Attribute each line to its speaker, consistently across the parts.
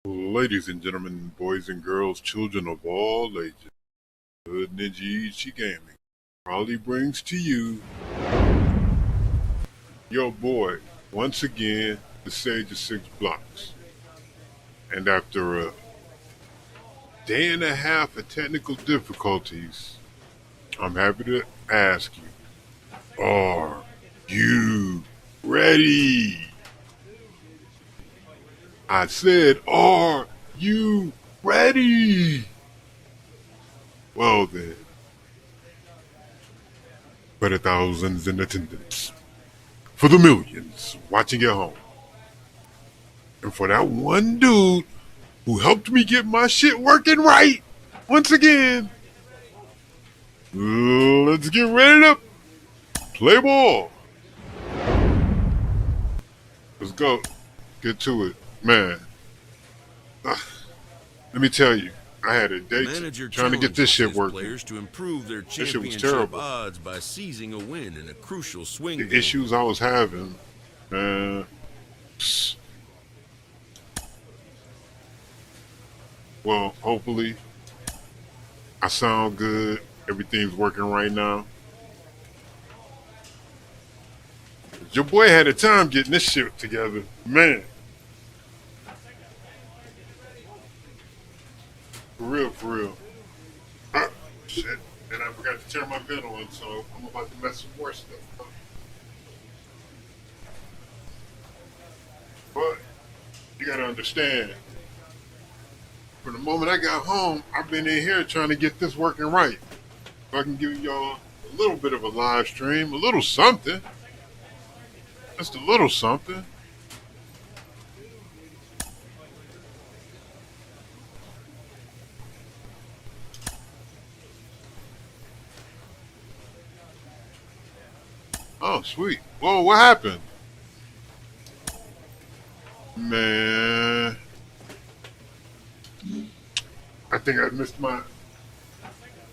Speaker 1: Ladies and gentlemen, boys and girls, children of all ages, Hood Ninja Ichi Gaming proudly brings to you your boy, once again, the Sage of Six Blocks. And after a day and a half of technical difficulties, I'm happy to ask you, are you ready? I said, are you ready? Well then, for the thousands in attendance, for the millions watching at home, and for that one dude who helped me get my shit working right, once again, let's get ready to play ball. Let's go. Get to it. Man, let me tell you, I had a day trying to get this shit working.
Speaker 2: Players to improve their
Speaker 1: This shit was
Speaker 2: championship
Speaker 1: terrible.
Speaker 2: odds by seizing a win in a crucial swing
Speaker 1: The
Speaker 2: game.
Speaker 1: issues I was having, man. Well, hopefully, I sound good. Everything's working right now. Your boy had a time getting this shit together, man. For real, for real. Shit. And I forgot to turn my vent on, so I'm about to mess with more stuff. But you gotta understand, from the moment I got home, I've been in here trying to get this working right. So I can give y'all a little bit of a live stream, a little something. Just a little something. Oh, sweet. Whoa, what happened? Man. I think I missed my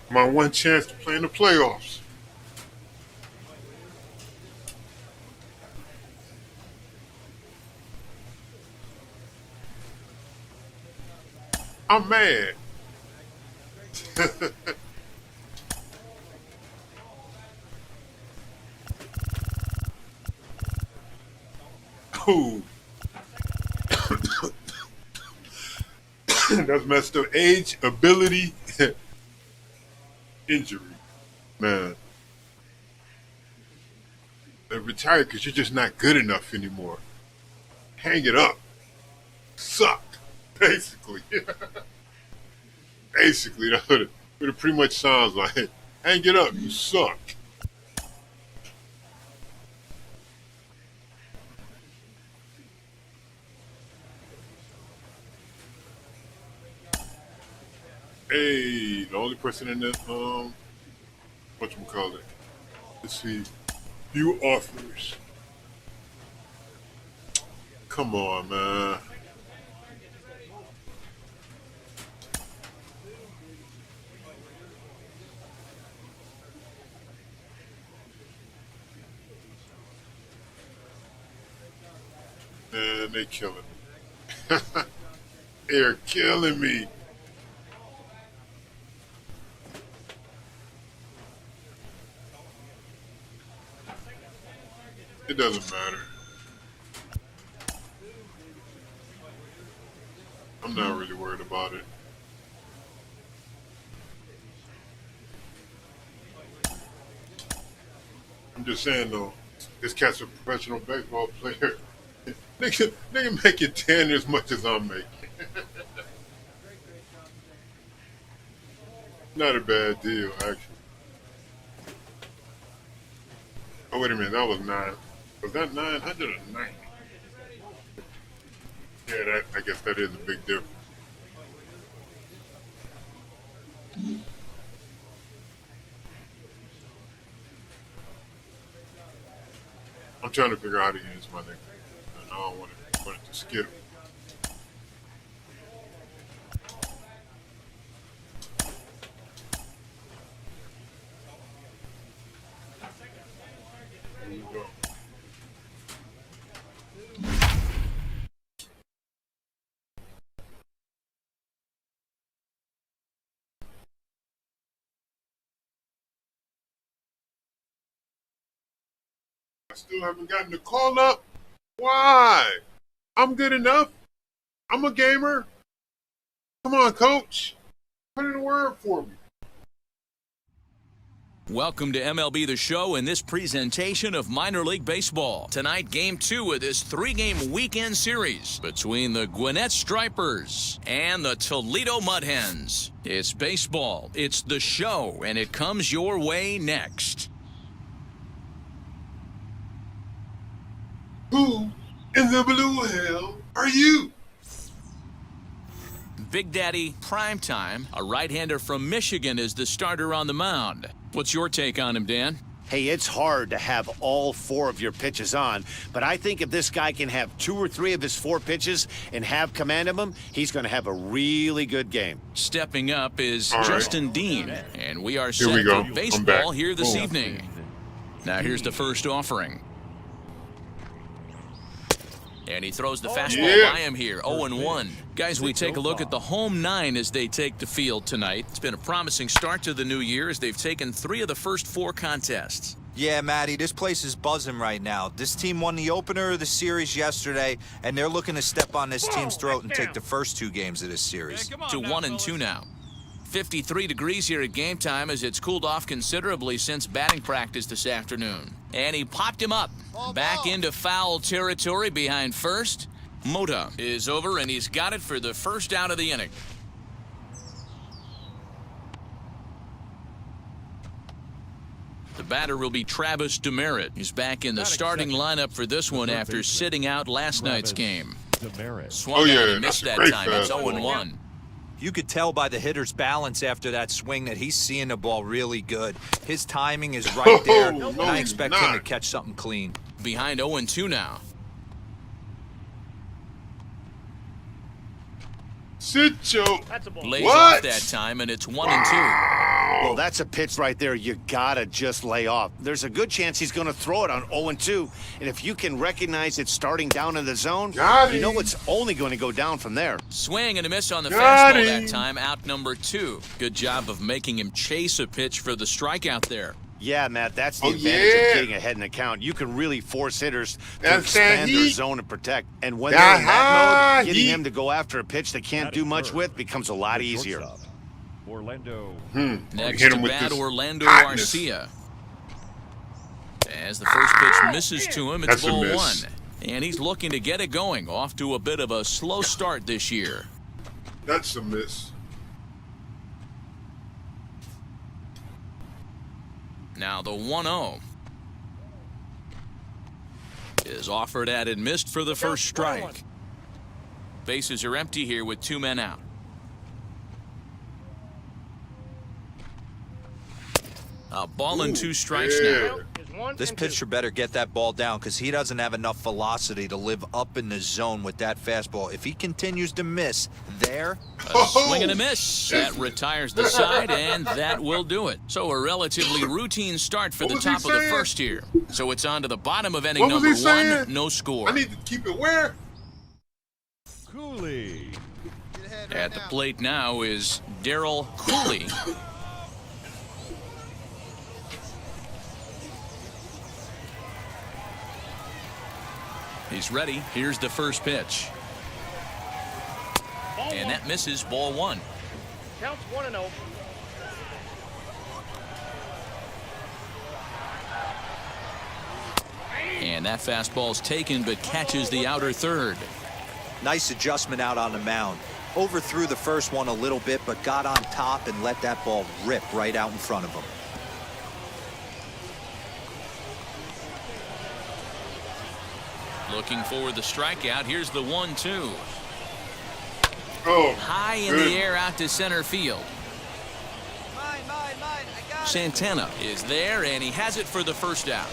Speaker 1: one chance to play in the playoffs. I'm mad. Ooh. That's messed up. Age, ability, injury. Man. They retired because you're just not good enough anymore. Hang it up. Suck. Basically. Basically, that's what it pretty much sounds like. Hang it up. You suck. Hey, the only person in the whatchamacallit. Let's see. View offers. Come on, man. Man, they killing me. They're killing me. It doesn't matter. I'm not really worried about it. I'm just saying though, this cat's a professional baseball player. Nigga making 10 as much as I'm making. Not a bad deal, actually. Oh, wait a minute, that was 9. Was that 900 or 90? Yeah, I guess that is a big difference. I'm trying to figure out how to use my nigga. And I don't want it to skip. Here we go. I still haven't gotten the call up. Why? I'm good enough. I'm a gamer. Come on, coach. Put in a word for me.
Speaker 3: Welcome to MLB The Show and this presentation of minor league baseball. Tonight, Game 2 of this 3-game weekend series between the Gwinnett Stripers and the Toledo Mud Hens. It's baseball, it's the show, and it comes your way next.
Speaker 1: Who in the blue hell are you?
Speaker 3: Big Daddy Primetime, a right-hander from Michigan, is the starter on the mound. What's your take on him, Dan?
Speaker 4: Hey, it's hard to have all 4 of your pitches on, but I think if this guy can have 2 or 3 of his 4 pitches and have command of them, he's going to have a really good game.
Speaker 3: Stepping up is
Speaker 1: All
Speaker 3: Justin
Speaker 1: right.
Speaker 3: Dean, and we are
Speaker 1: Here we
Speaker 3: set
Speaker 1: go.
Speaker 3: for
Speaker 1: I'm
Speaker 3: baseball
Speaker 1: back.
Speaker 3: here this evening. Now here's the first offering. And he throws the fastball by him here, 0-1. Guys, we take a look at the home 9 as they take the field tonight. It's been a promising start to the new year as they've taken 3 of the first 4 contests.
Speaker 5: Yeah, Matty, this place is buzzing right now. This team won the opener of the series yesterday, and they're looking to step on this team's throat and take the first 2 games of this series.
Speaker 3: To 1-2 now. 53 degrees here at game time as it's cooled off considerably since batting practice this afternoon. And he popped him up. Back into foul territory behind first. Mota is over, and he's got it for the first out of the inning. The batter will be Travis Demerit. He's back in the starting lineup for this one after sitting out last night's game. Swung out and missed that time. It's 0-1.
Speaker 5: You could tell by the hitter's balance after that swing that he's seeing the ball really good. His timing is right there, and I expect him to catch something clean.
Speaker 3: Behind 0-2 now.
Speaker 1: Sit your...
Speaker 3: Lays
Speaker 1: What?
Speaker 3: off that time, and it's 1-2.
Speaker 4: Well, that's a pitch right there you gotta just lay off. There's a good chance he's going to throw it on 0-2, and if you can recognize it starting down in the zone,
Speaker 1: Got
Speaker 4: you know
Speaker 1: him.
Speaker 4: it's only going to go down from there.
Speaker 3: Swing and a miss on the
Speaker 1: Got
Speaker 3: fastball
Speaker 1: him.
Speaker 3: that time, out number 2. Good job of making him chase a pitch for the strikeout there.
Speaker 4: Yeah, Matt, that's the
Speaker 1: Oh,
Speaker 4: advantage
Speaker 1: yeah.
Speaker 4: of getting ahead in the count. You can really force hitters to
Speaker 1: That's that
Speaker 4: expand their
Speaker 1: heat.
Speaker 4: zone and protect. And when
Speaker 1: That
Speaker 4: they're in that
Speaker 1: high
Speaker 4: mode, getting
Speaker 1: heat.
Speaker 4: them to go after a pitch they can't do much with becomes a lot easier.
Speaker 6: Orlando.
Speaker 3: Next
Speaker 1: Hit
Speaker 3: to
Speaker 1: him with
Speaker 3: bat,
Speaker 1: this
Speaker 3: Orlando
Speaker 1: hotness.
Speaker 3: Garcia. As the first pitch misses to him, it's
Speaker 1: That's a
Speaker 3: ball
Speaker 1: miss.
Speaker 3: 1. And he's looking to get it going, off to a bit of a slow start this year.
Speaker 1: That's a miss.
Speaker 3: Now the 1-0 is offered at and missed for the first strike. Bases are empty here with 2 men out. A ball and 2 strikes now.
Speaker 5: This pitcher better get that ball down because he doesn't have enough velocity to live up in the zone with that fastball. If he continues to miss there,
Speaker 3: A swing and a miss. That retires the side, and that will do it. So a relatively routine start for
Speaker 1: What
Speaker 3: the
Speaker 1: was he
Speaker 3: top of the
Speaker 1: saying?
Speaker 3: first here. So it's on to the bottom of inning
Speaker 1: What was
Speaker 3: number
Speaker 1: he
Speaker 3: 1.
Speaker 1: saying?
Speaker 3: No score.
Speaker 1: I need to keep it where?
Speaker 6: Cooley.
Speaker 3: At the plate now is Darryl Cooley. He's ready. Here's the first pitch. And that misses, ball 1.
Speaker 7: Counts 1-0.
Speaker 3: And that fastball's taken but catches the outer third.
Speaker 5: nice adjustment out on the mound. Overthrew the first one a little bit, but got on top and let that ball rip right out in front of him.
Speaker 3: Looking for the strikeout. Here's the 1-2.
Speaker 1: Oh,
Speaker 3: High in
Speaker 1: good.
Speaker 3: the air out to center field. Santana is there, and he has it for the first out.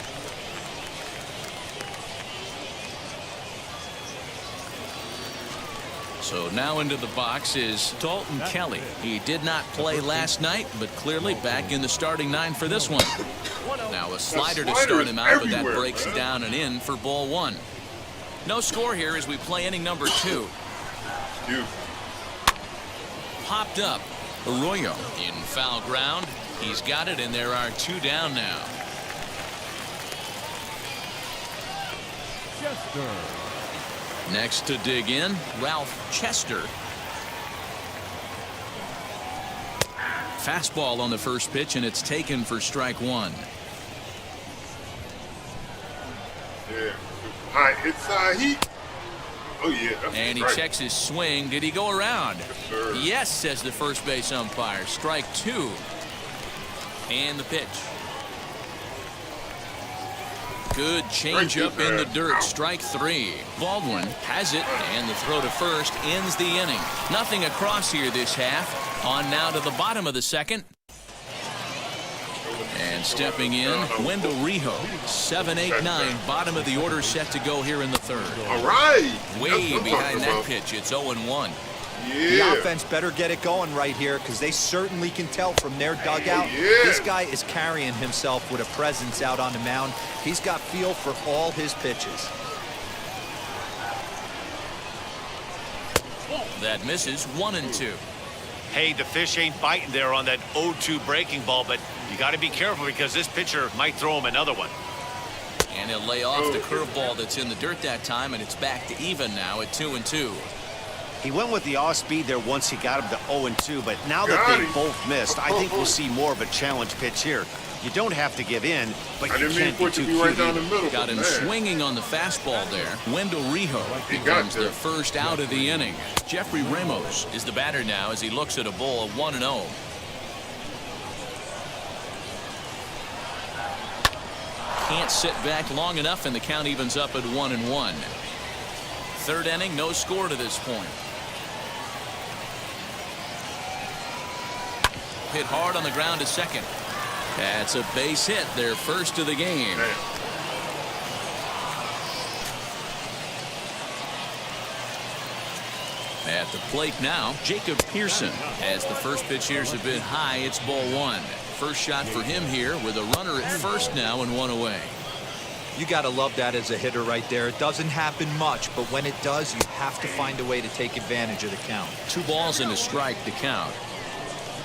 Speaker 3: So now into the box is Dalton Kelly. He did not play last night, but clearly back in the starting 9 for this one. Now a slider to start him out, but that
Speaker 1: everywhere,
Speaker 3: breaks
Speaker 1: man.
Speaker 3: down and in for ball 1. No score here as we play inning number 2.
Speaker 1: You.
Speaker 3: Popped up. Arroyo in foul ground. He's got it, and there are 2 down now.
Speaker 6: Chester.
Speaker 3: Next to dig in, Ralph Chester. Fastball on the first pitch, and it's taken for strike one.
Speaker 1: Yeah. High hit heat. Oh, yeah.
Speaker 3: And he checks his swing. Did he go around?
Speaker 1: Yes, sir.
Speaker 3: Yes, says the first base umpire. Strike two. And the pitch. Good changeup in the dirt. Strike three. Baldwin has it, and the throw to first ends the inning. Nothing across here this half. On now to the bottom of the second. And stepping in, Wendell Rijo. 7-8-9. Bottom of the order set to go here in the third.
Speaker 1: All right.
Speaker 3: Way behind that pitch. It's 0-1.
Speaker 1: Yeah.
Speaker 5: The offense better get it going right here because they certainly can tell from their dugout.
Speaker 1: Oh, yeah.
Speaker 5: This guy is carrying himself with a presence out on the mound. He's got feel for all his pitches.
Speaker 3: That misses. 1-2.
Speaker 4: Hey, the fish ain't biting there on that 0-2 breaking ball, but you got to be careful because this pitcher might throw him another one.
Speaker 3: And he'll lay off the curveball that's in the dirt that time, and it's back to even now at 2-2.
Speaker 4: He went with the off speed there once he got him to 0-2, but now that they both missed, I think we'll see more of a challenge pitch here. You don't have to give in, but you can't be too cute.
Speaker 3: Got him swinging on the fastball there. Wendell Rijo becomes the first out of the inning. Jeffrey Ramos is the batter now as he looks at a ball of 1-0. Can't sit back long enough, and the count evens up at 1-1. Third inning, no score to this point. Hit hard on the ground to second. That's a base hit, their first of the game. At the plate now, Jacob Pearson. As the first pitch here's a bit high, it's ball one. First shot for him here with a runner at first now and one away.
Speaker 5: You got to love that as a hitter right there. It doesn't happen much, but when it does, you have to find a way to take advantage of the count.
Speaker 3: 2 balls and a strike to count.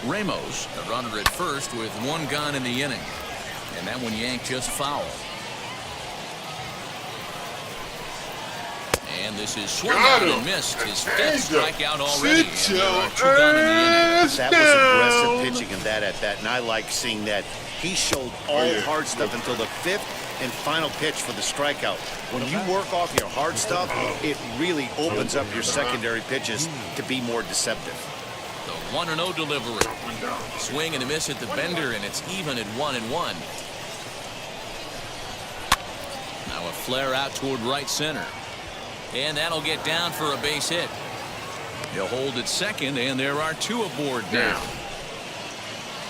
Speaker 3: Ramos, a runner at first with 1 gone in the inning. And that one yanked just foul. And this is swung out and missed. His 5th strikeout already. And there are 2 gone in the inning.
Speaker 4: That was aggressive pitching in that at bat, and I like seeing that. He showed all hard stuff until the 5th and final pitch for the strikeout. When you work off your hard stuff, it really opens up your secondary pitches to be more deceptive.
Speaker 3: The 1-0 delivery. Swing and a miss at the bender, and it's even at 1-1. Now a flare out toward right center. And that'll get down for a base hit. He'll hold at second, and there are 2 aboard now.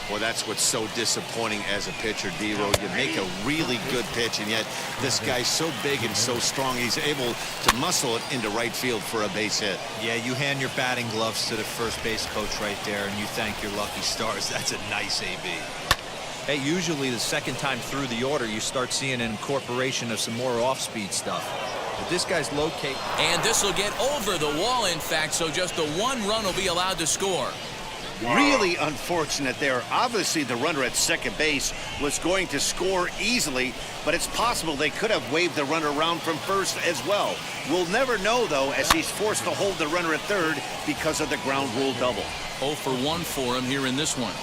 Speaker 4: Well, that's what's so disappointing as a pitcher, D-Row. You make a really good pitch, and yet this guy's so big and so strong, he's able to muscle it into right field for a base hit.
Speaker 5: Yeah, you hand your batting gloves to the first base coach right there, and you thank your lucky stars. That's a nice AB. Hey, usually the second time through the order, you start seeing an incorporation of some more off-speed stuff. But this guy's locate.
Speaker 3: And this will get over the wall, in fact, so just the 1 run will be allowed to score.
Speaker 4: Really unfortunate there. Obviously, the runner at second base was going to score easily, but it's possible they could have waved the runner around from first as well. We'll never know, though, as he's forced to hold the runner at third because of the ground rule double.
Speaker 3: 0 for 1 for him here in this one.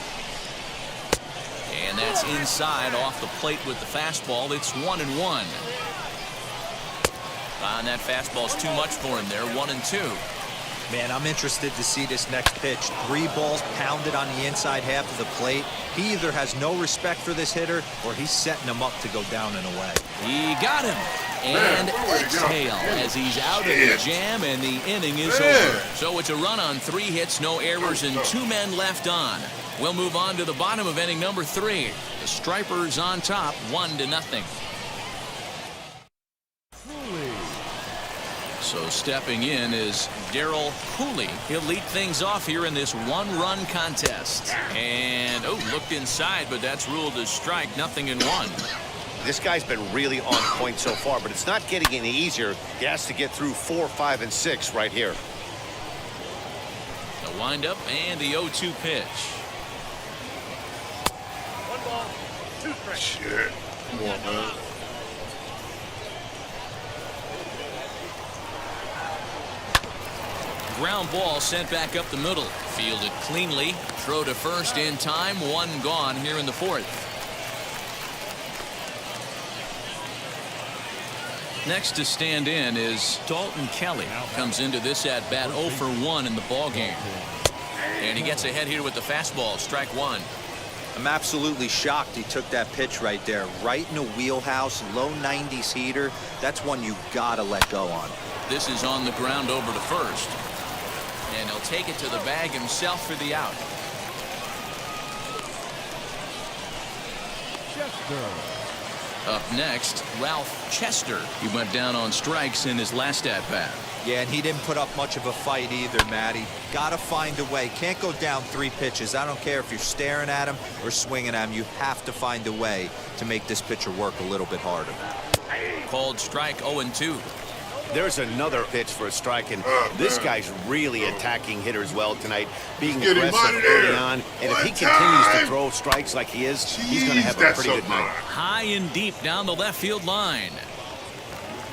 Speaker 3: And that's inside off the plate with the fastball. It's 1-1. And that fastball's too much for him there. 1-2.
Speaker 5: Man, I'm interested to see this next pitch. 3 balls pounded on the inside half of the plate. He either has no respect for this hitter or he's setting him up to go down and away.
Speaker 3: He got him. And exhale as he's out of the jam, and the inning is over. So it's a run on 3 hits, no errors, and 2 men left on. We'll move on to the bottom of inning number 3. The Stripers on top, 1-0. So stepping in is Darryl Hooley. He'll lead things off here in this 1-run contest. And, looked inside, but that's ruled a strike. 0-1.
Speaker 4: This guy's been really on point so far, but it's not getting any easier. He has to get through 4, 5, and 6 right here.
Speaker 3: The windup and the 0-2 pitch.
Speaker 7: 1 ball, 2 strikes.
Speaker 1: Shit. Come on, man.
Speaker 3: ground ball sent back up the middle. Fielded cleanly. Throw to first in time. One gone here in the fourth. Next to stand in is Dalton Kelly. Comes into this at bat 0 for 1 in the ball game. And he gets ahead here with the fastball. Strike one.
Speaker 5: I'm absolutely shocked he took that pitch right there. Right in the wheelhouse, low 90s heater. That's one you gotta let go on.
Speaker 3: This is on the ground over to first. And he'll take it to the bag himself for the out. Up next, Ralph Chester. He went down on strikes in his last at-bat.
Speaker 5: Yeah, and he didn't put up much of a fight either, Matty. Gotta find a way. Can't go down 3 pitches. I don't care if you're staring at him or swinging at him. You have to find a way to make this pitcher work a little bit harder.
Speaker 3: Called strike 0-2.
Speaker 4: There's another pitch for a strike, and this guy's really attacking hitters well tonight, being
Speaker 1: Get him
Speaker 4: aggressive
Speaker 1: out of
Speaker 4: early
Speaker 1: there.
Speaker 4: on. And if he
Speaker 1: One
Speaker 4: continues to
Speaker 1: time.
Speaker 4: throw strikes like he is, he's going to have a
Speaker 1: That's
Speaker 4: pretty
Speaker 1: so
Speaker 4: good night.
Speaker 3: High and deep down the left field line.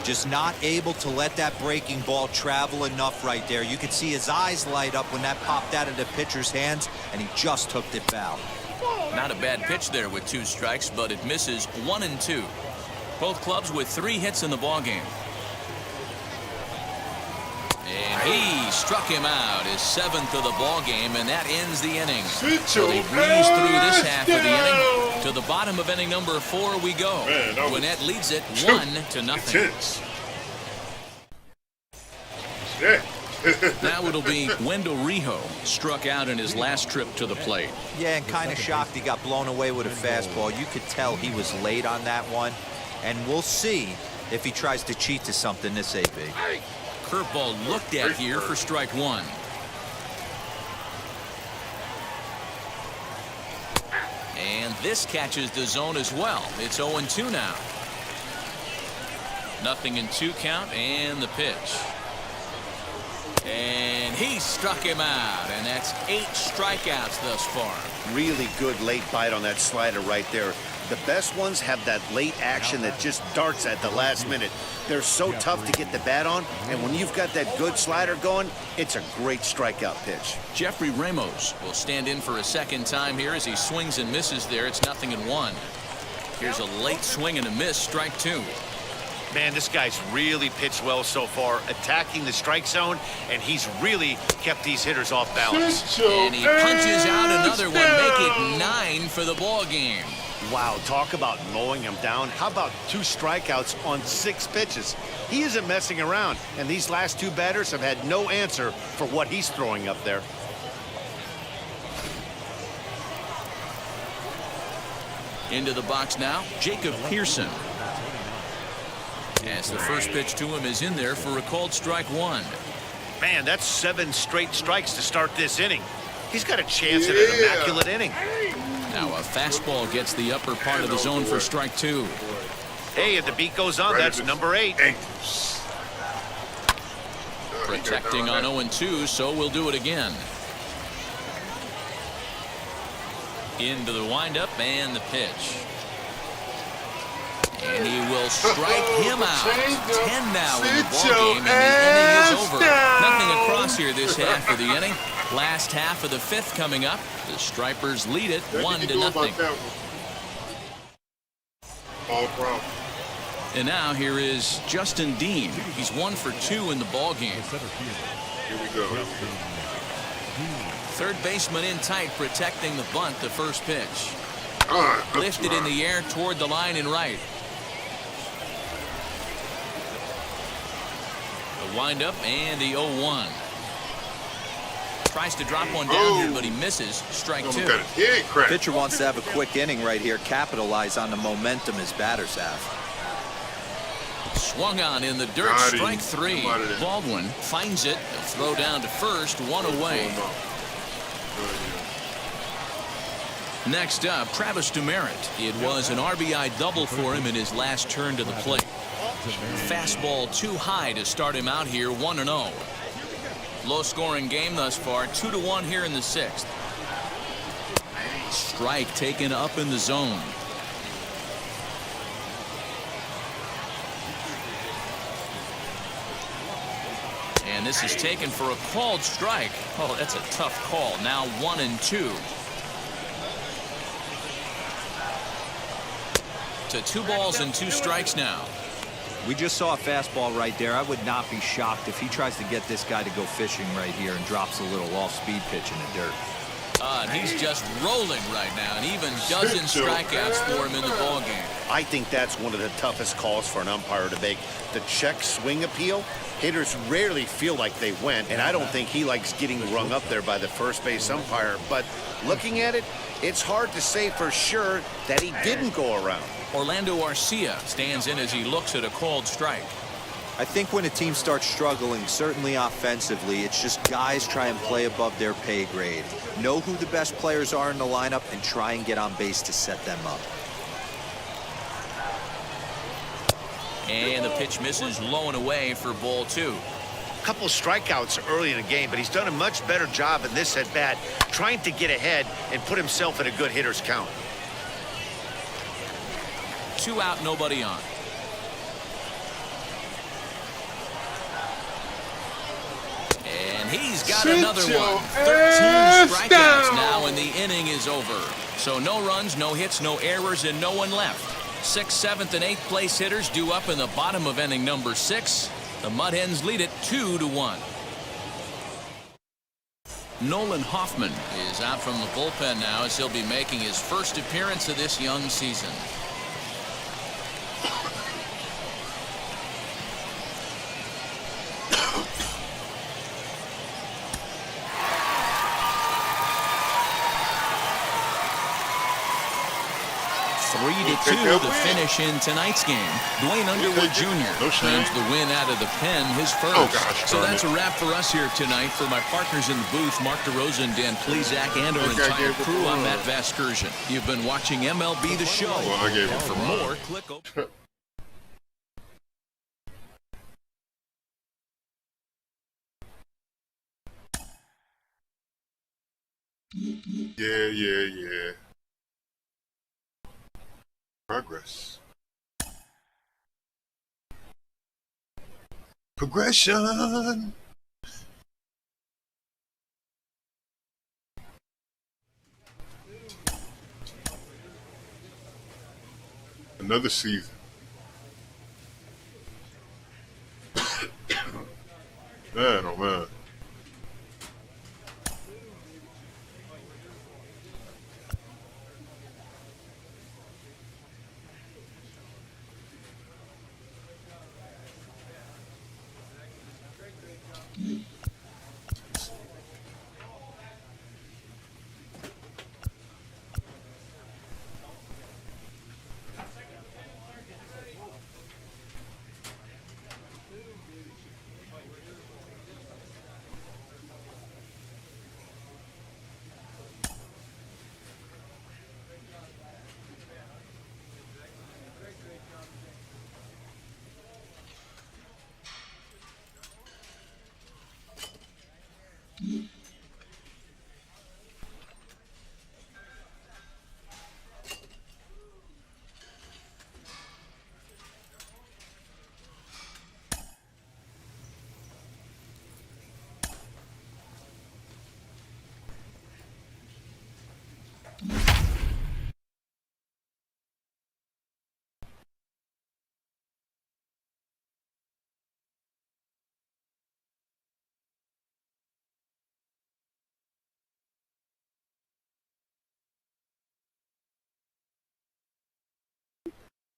Speaker 5: Just not able to let that breaking ball travel enough right there. You could see his eyes light up when that popped out of the pitcher's hands, and he just hooked it foul.
Speaker 3: Not a bad pitch there with 2 strikes, but it misses 1-2. Both clubs with 3 hits in the ball game. And he struck him out, his 7th of the ball game, and that ends the inning. So they breeze through this half of the inning. To the bottom of inning number 4 we go.
Speaker 1: Man, that was
Speaker 3: Gwinnett leads it 1-0.
Speaker 1: intense. Yeah.
Speaker 3: Now it'll be Wendell Rijo, struck out in his last trip to the plate.
Speaker 5: Yeah, and kind of shocked he got blown away with a fastball. You could tell he was late on that one, and we'll see if he tries to cheat to something this AB.
Speaker 3: Curveball looked at here for strike 1. And this catches the zone as well. It's 0-2 now. Nothing in 2 count, and the pitch. And he struck him out, and that's 8 strikeouts thus far.
Speaker 4: Really good late bite on that slider right there. The best ones have that late action that just darts at the last minute. They're so tough to get the bat on, and when you've got that good slider going, it's a great strikeout pitch.
Speaker 3: Jeffrey Ramos will stand in for a second time here as he swings and misses there. It's 0-1. Here's a late swing and a miss, strike 2.
Speaker 4: Man, this guy's really pitched well so far, attacking the strike zone, and he's really kept these hitters off balance.
Speaker 3: And he punches out another one, make it 9 for the ball game.
Speaker 4: Wow, talk about mowing him down. How about 2 strikeouts on 6 pitches? He isn't messing around, and these last 2 batters have had no answer for what he's throwing up there.
Speaker 3: Into the box now, Jacob Pearson. As the first pitch to him is in there for a called strike 1.
Speaker 4: Man, that's 7 straight strikes to start this inning. He's got a chance at an immaculate inning.
Speaker 3: Now a fastball gets the upper part of the zone for strike 2.
Speaker 4: Hey, if the beat goes on, that's number 8.
Speaker 3: Protecting on 0-2, so we'll do it again. Into the windup and the pitch. And he will strike him out. 10 now in the ball game, and the inning is over. Nothing across here this half of the inning. Last half of the 5th coming up. The Stripers lead it 1-0.
Speaker 1: All problem.
Speaker 3: And now here is Justin Dean. He's 1 for 2 in the ball game.
Speaker 1: Here we go.
Speaker 3: Third baseman in tight, protecting the bunt. The first pitch. Lifted in the air toward the line and right. The windup and the 0-1. Tries to drop one down here, but he misses. Strike 2.
Speaker 5: Pitcher wants to have a quick inning right here, capitalize on the momentum his batters have.
Speaker 3: Swung on in the dirt. Strike 3. Baldwin finds it. A throw down to first. 1 away. Next up, Travis Demerit. It was an RBI double for him in his last turn to the plate. Fastball too high to start him out here. 1-0. Low scoring game thus far. 2-1 here in the 6th. Strike taken up in the zone. And this is taken for a called strike. Oh, that's a tough call. Now 1-2. To 2 balls and 2 strikes now.
Speaker 5: We just saw a fastball right there. I would not be shocked if he tries to get this guy to go fishing right here and drops a little off-speed pitch in the dirt.
Speaker 3: And he's just rolling right now, and even dozen strikeouts for him in the ballgame.
Speaker 4: I think that's one of the toughest calls for an umpire to make. The check swing appeal. Hitters rarely feel like they went, and I don't think he likes getting rung up there by the first base umpire. But looking at it, it's hard to say for sure that he didn't go around.
Speaker 3: Orlando Arcia stands in as he looks at a called strike.
Speaker 5: I think when a team starts struggling, certainly offensively, it's just guys try and play above their pay grade. Know who the best players are in the lineup and try and get on base to set them up.
Speaker 3: And the pitch misses low and away for ball 2.
Speaker 4: A couple of strikeouts early in the game, but he's done a much better job in this at-bat trying to get ahead and put himself in a good hitter's count.
Speaker 3: 2 out, nobody on. And he's got another one. 13 strikeouts now, and the inning is over. So no runs, no hits, no errors, and no one left. 6th, 7th, and 8th place hitters due up in the bottom of inning number 6. The Mud Hens lead it 2-1. Nolan Hoffman is out from the bullpen now as he'll be making his first appearance of this young season. To the finish in tonight's game. Dwayne Underwood Jr. claims the win out of the pen, his first. So that's a wrap for us here tonight. For my partners in the booth, Mark DeRosa, Dan Plesac, and our entire crew, I'm Matt Vasgersian. You've been watching MLB The Show. And for more, click over.
Speaker 1: Yeah. Progress. Progression. Another season. Man, oh man.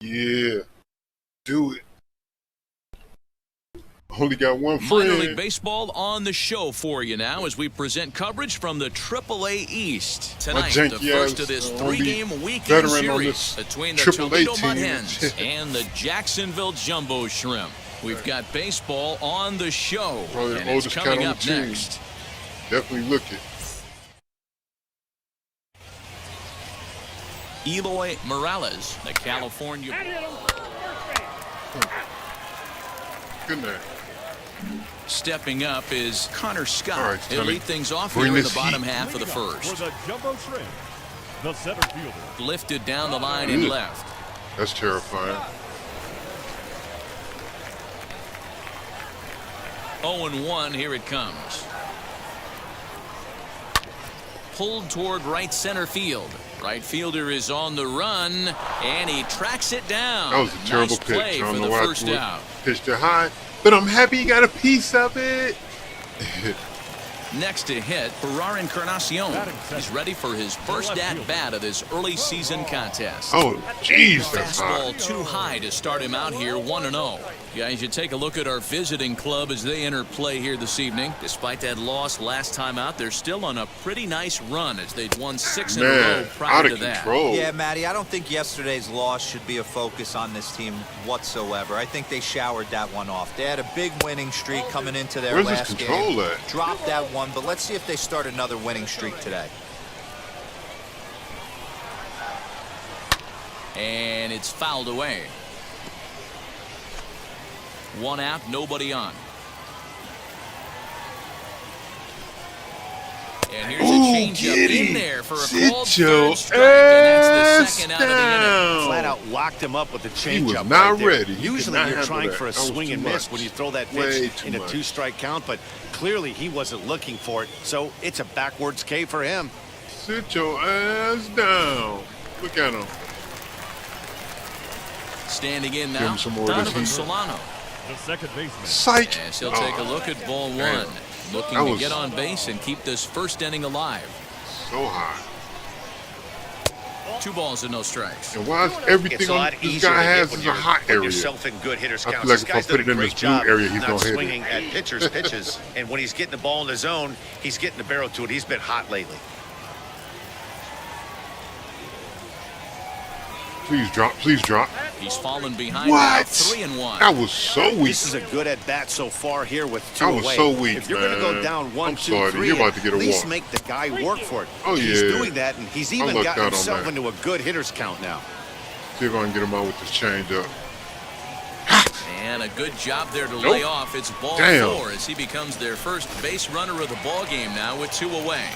Speaker 1: Yeah, do it. Only got one friend.
Speaker 3: Minor League Baseball on the show for you now as we present coverage from the AAA East. Tonight, the first of this 3-game weekend series between the Toledo Mud Hens and the Jacksonville Jumbo Shrimp. We've got baseball on the show, and it's coming up next.
Speaker 1: Definitely look it.
Speaker 3: Eloy Morales, the California.
Speaker 1: Good night.
Speaker 3: Stepping up is Connor Scott.
Speaker 1: Right,
Speaker 3: He'll lead things off here in the bottom half of the first.
Speaker 6: For the Jumbo Shrimp, the center fielder.
Speaker 3: Lifted down the line and left.
Speaker 1: That's terrifying.
Speaker 3: 0-1. Here it comes. Pulled toward right center field. Right fielder is on the run, and he tracks it down.
Speaker 1: That was a terrible
Speaker 3: nice
Speaker 1: pitch.
Speaker 3: play
Speaker 1: I don't
Speaker 3: for
Speaker 1: know
Speaker 3: the
Speaker 1: why
Speaker 3: first out.
Speaker 1: Pitched it high, but I'm happy he got a piece of it.
Speaker 3: Next to hit, Ferrar Encarnacion. He's ready for his first at-bat of this early season contest.
Speaker 1: Oh, jeez, that's high.
Speaker 3: Fastball too high to start him out here, 1-0. Guys, you take a look at our visiting club as they enter play here this evening. Despite that loss last time out, they're still on a pretty nice run as they'd won 6 in a row prior to that.
Speaker 1: Control.
Speaker 5: Yeah, Matty, I don't think yesterday's loss should be a focus on this team whatsoever. I think they showered that one off. They had a big winning streak coming into their last game. Dropped that one, but let's see if they start another winning streak today.
Speaker 3: And it's fouled away. 1 out, nobody on. And here's a changeup in there for a called third strike, and that's the second out of the inning.
Speaker 4: Flat out locked him up with the changeup.
Speaker 1: He was not ready.
Speaker 4: Usually you're trying for a swing and miss when you throw that pitch in a 2-strike count, but clearly he wasn't looking for it, so it's a backwards K for him.
Speaker 1: Sit your ass down. Look at him.
Speaker 3: Standing in now, Donovan Solano.
Speaker 6: The second baseman.
Speaker 1: Psych.
Speaker 3: Yes, he'll take a look at ball 1. Looking to get on base and keep this first inning alive.
Speaker 1: So high.
Speaker 3: 2 balls and no strikes.
Speaker 1: And why is everything on this guy has is a hot area?
Speaker 4: Yourself in good hitters
Speaker 1: I
Speaker 4: count.
Speaker 1: feel like
Speaker 4: This
Speaker 1: if I
Speaker 4: guy's
Speaker 1: put
Speaker 4: done
Speaker 1: it
Speaker 4: a
Speaker 1: in this
Speaker 4: great
Speaker 1: blue
Speaker 4: job
Speaker 1: area, he's
Speaker 4: not
Speaker 1: gonna hit
Speaker 4: swinging
Speaker 1: it.
Speaker 4: at pitchers' pitches, and when he's getting the ball in the zone, he's getting the barrel to it. He's been hot lately.
Speaker 1: Please drop. Please drop.
Speaker 3: He's fallen behind.
Speaker 1: What?
Speaker 3: 3-1.
Speaker 1: That was so weak.
Speaker 4: This is a good at bat so far here with 2
Speaker 1: That
Speaker 4: away.
Speaker 1: was so weak,
Speaker 4: if you're going to go
Speaker 1: man.
Speaker 4: down 1,
Speaker 1: I'm
Speaker 4: 2,
Speaker 1: sorry,
Speaker 4: 3,
Speaker 1: you're about to get a
Speaker 4: at least
Speaker 1: walk.
Speaker 4: make the guy work for it.
Speaker 1: Oh,
Speaker 4: He's
Speaker 1: yeah.
Speaker 4: doing that, and he's even
Speaker 1: lucked
Speaker 4: gotten
Speaker 1: out on
Speaker 4: himself
Speaker 1: that.
Speaker 4: into a good hitters count now.
Speaker 1: See if I can get him out with this changeup.
Speaker 3: And a good job there to lay off. It's ball 4 as he becomes their first base runner of the ball game now with 2 away.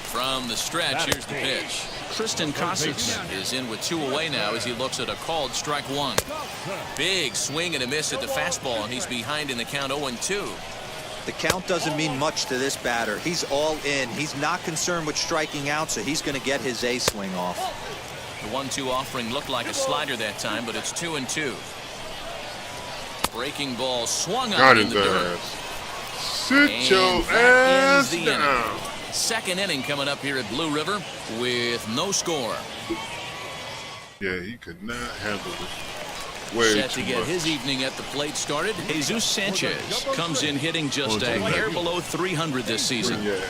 Speaker 3: From the stretch, here's the pitch. Tristan Casas is in with 2 away now as he looks at a called strike 1. Big swing and a miss at the fastball, and he's behind in the count 0-2.
Speaker 5: The count doesn't mean much to this batter. He's all in. He's not concerned with striking out, so he's going to get his A swing off.
Speaker 3: The 1-2 offering looked like a slider that time, but it's 2-2. Breaking ball swung on in the dirt.
Speaker 1: Sit your ass down.
Speaker 3: Second inning coming up here at Blue River with no score.
Speaker 1: Yeah, he could not handle it. Way
Speaker 3: Set to
Speaker 1: too
Speaker 3: get
Speaker 1: much.
Speaker 3: his evening at the plate started. Jesus Sanchez comes in hitting just a hair below 300 this season.
Speaker 1: Yeah.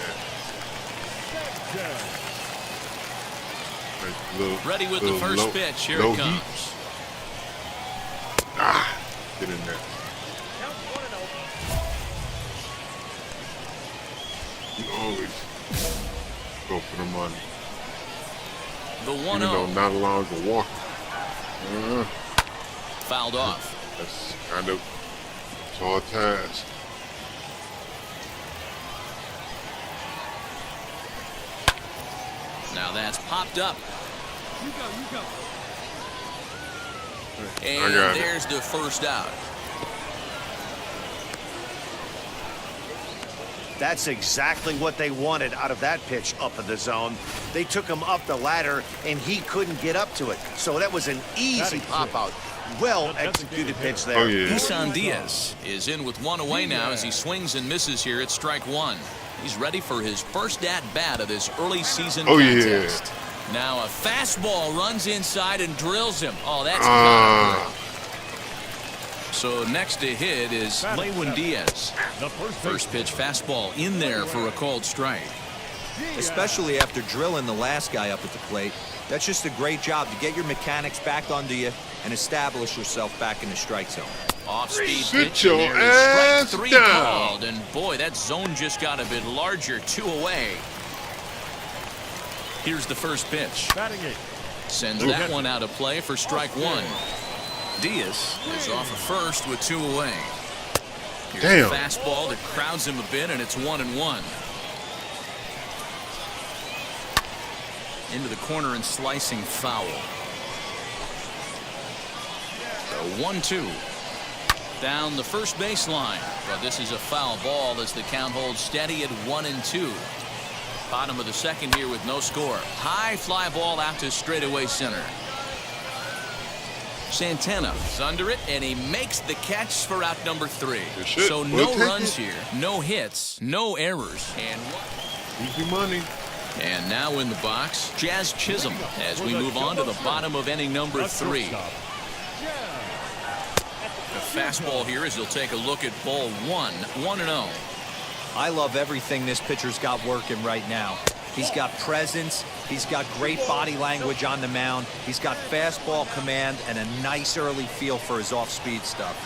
Speaker 3: Ready with the first pitch. Here it comes.
Speaker 1: Get in there. You always go for the money.
Speaker 3: The 1-0.
Speaker 1: Even though not allowing to walk.
Speaker 3: Fouled off.
Speaker 1: That's kind of a tall task.
Speaker 3: Now that's popped up.
Speaker 6: You go.
Speaker 3: And there's the first out.
Speaker 4: That's exactly what they wanted out of that pitch up in the zone. They took him up the ladder, and he couldn't get up to it. So that was an easy pop-out. Well executed pitch there.
Speaker 1: Oh, yeah.
Speaker 3: Isan Diaz is in with 1 away now as he swings and misses here at strike 1. He's ready for his first at-bat of this early season contest. Now a fastball runs inside and drills him. Oh, that's gotta hurt. So next to hit is Lewin Diaz. First pitch fastball in there for a called strike.
Speaker 5: Especially after drilling the last guy up at the plate. That's just a great job to get your mechanics back under you and establish yourself back in the strike zone.
Speaker 3: Off-speed
Speaker 1: Sit
Speaker 3: pitch,
Speaker 1: your
Speaker 3: and there is
Speaker 1: ass
Speaker 3: strike 3
Speaker 1: down.
Speaker 3: called. And boy, that zone just got a bit larger. 2 away. Here's the first pitch. Sends that one out of play for strike 1. Diaz is off of first with 2 away. Here's a fastball that crowds him a bit, and it's 1-1. Into the corner and slicing foul. So 1-2. Down the first baseline, but this is a foul ball as the count holds steady at 1-2. Bottom of the second here with no score. High fly ball out to straightaway center. Santana's under it, and he makes the catch for out number 3. So no runs here, no hits, no errors, and
Speaker 1: easy money.
Speaker 3: And now in the box, Jazz Chisholm as we move on to the bottom of inning number 3. The fastball here as he'll take a look at ball 1, 1-0.
Speaker 5: I love everything this pitcher's got working right now. He's got presence. He's got great body language on the mound. He's got fastball command and a nice early feel for his off-speed stuff.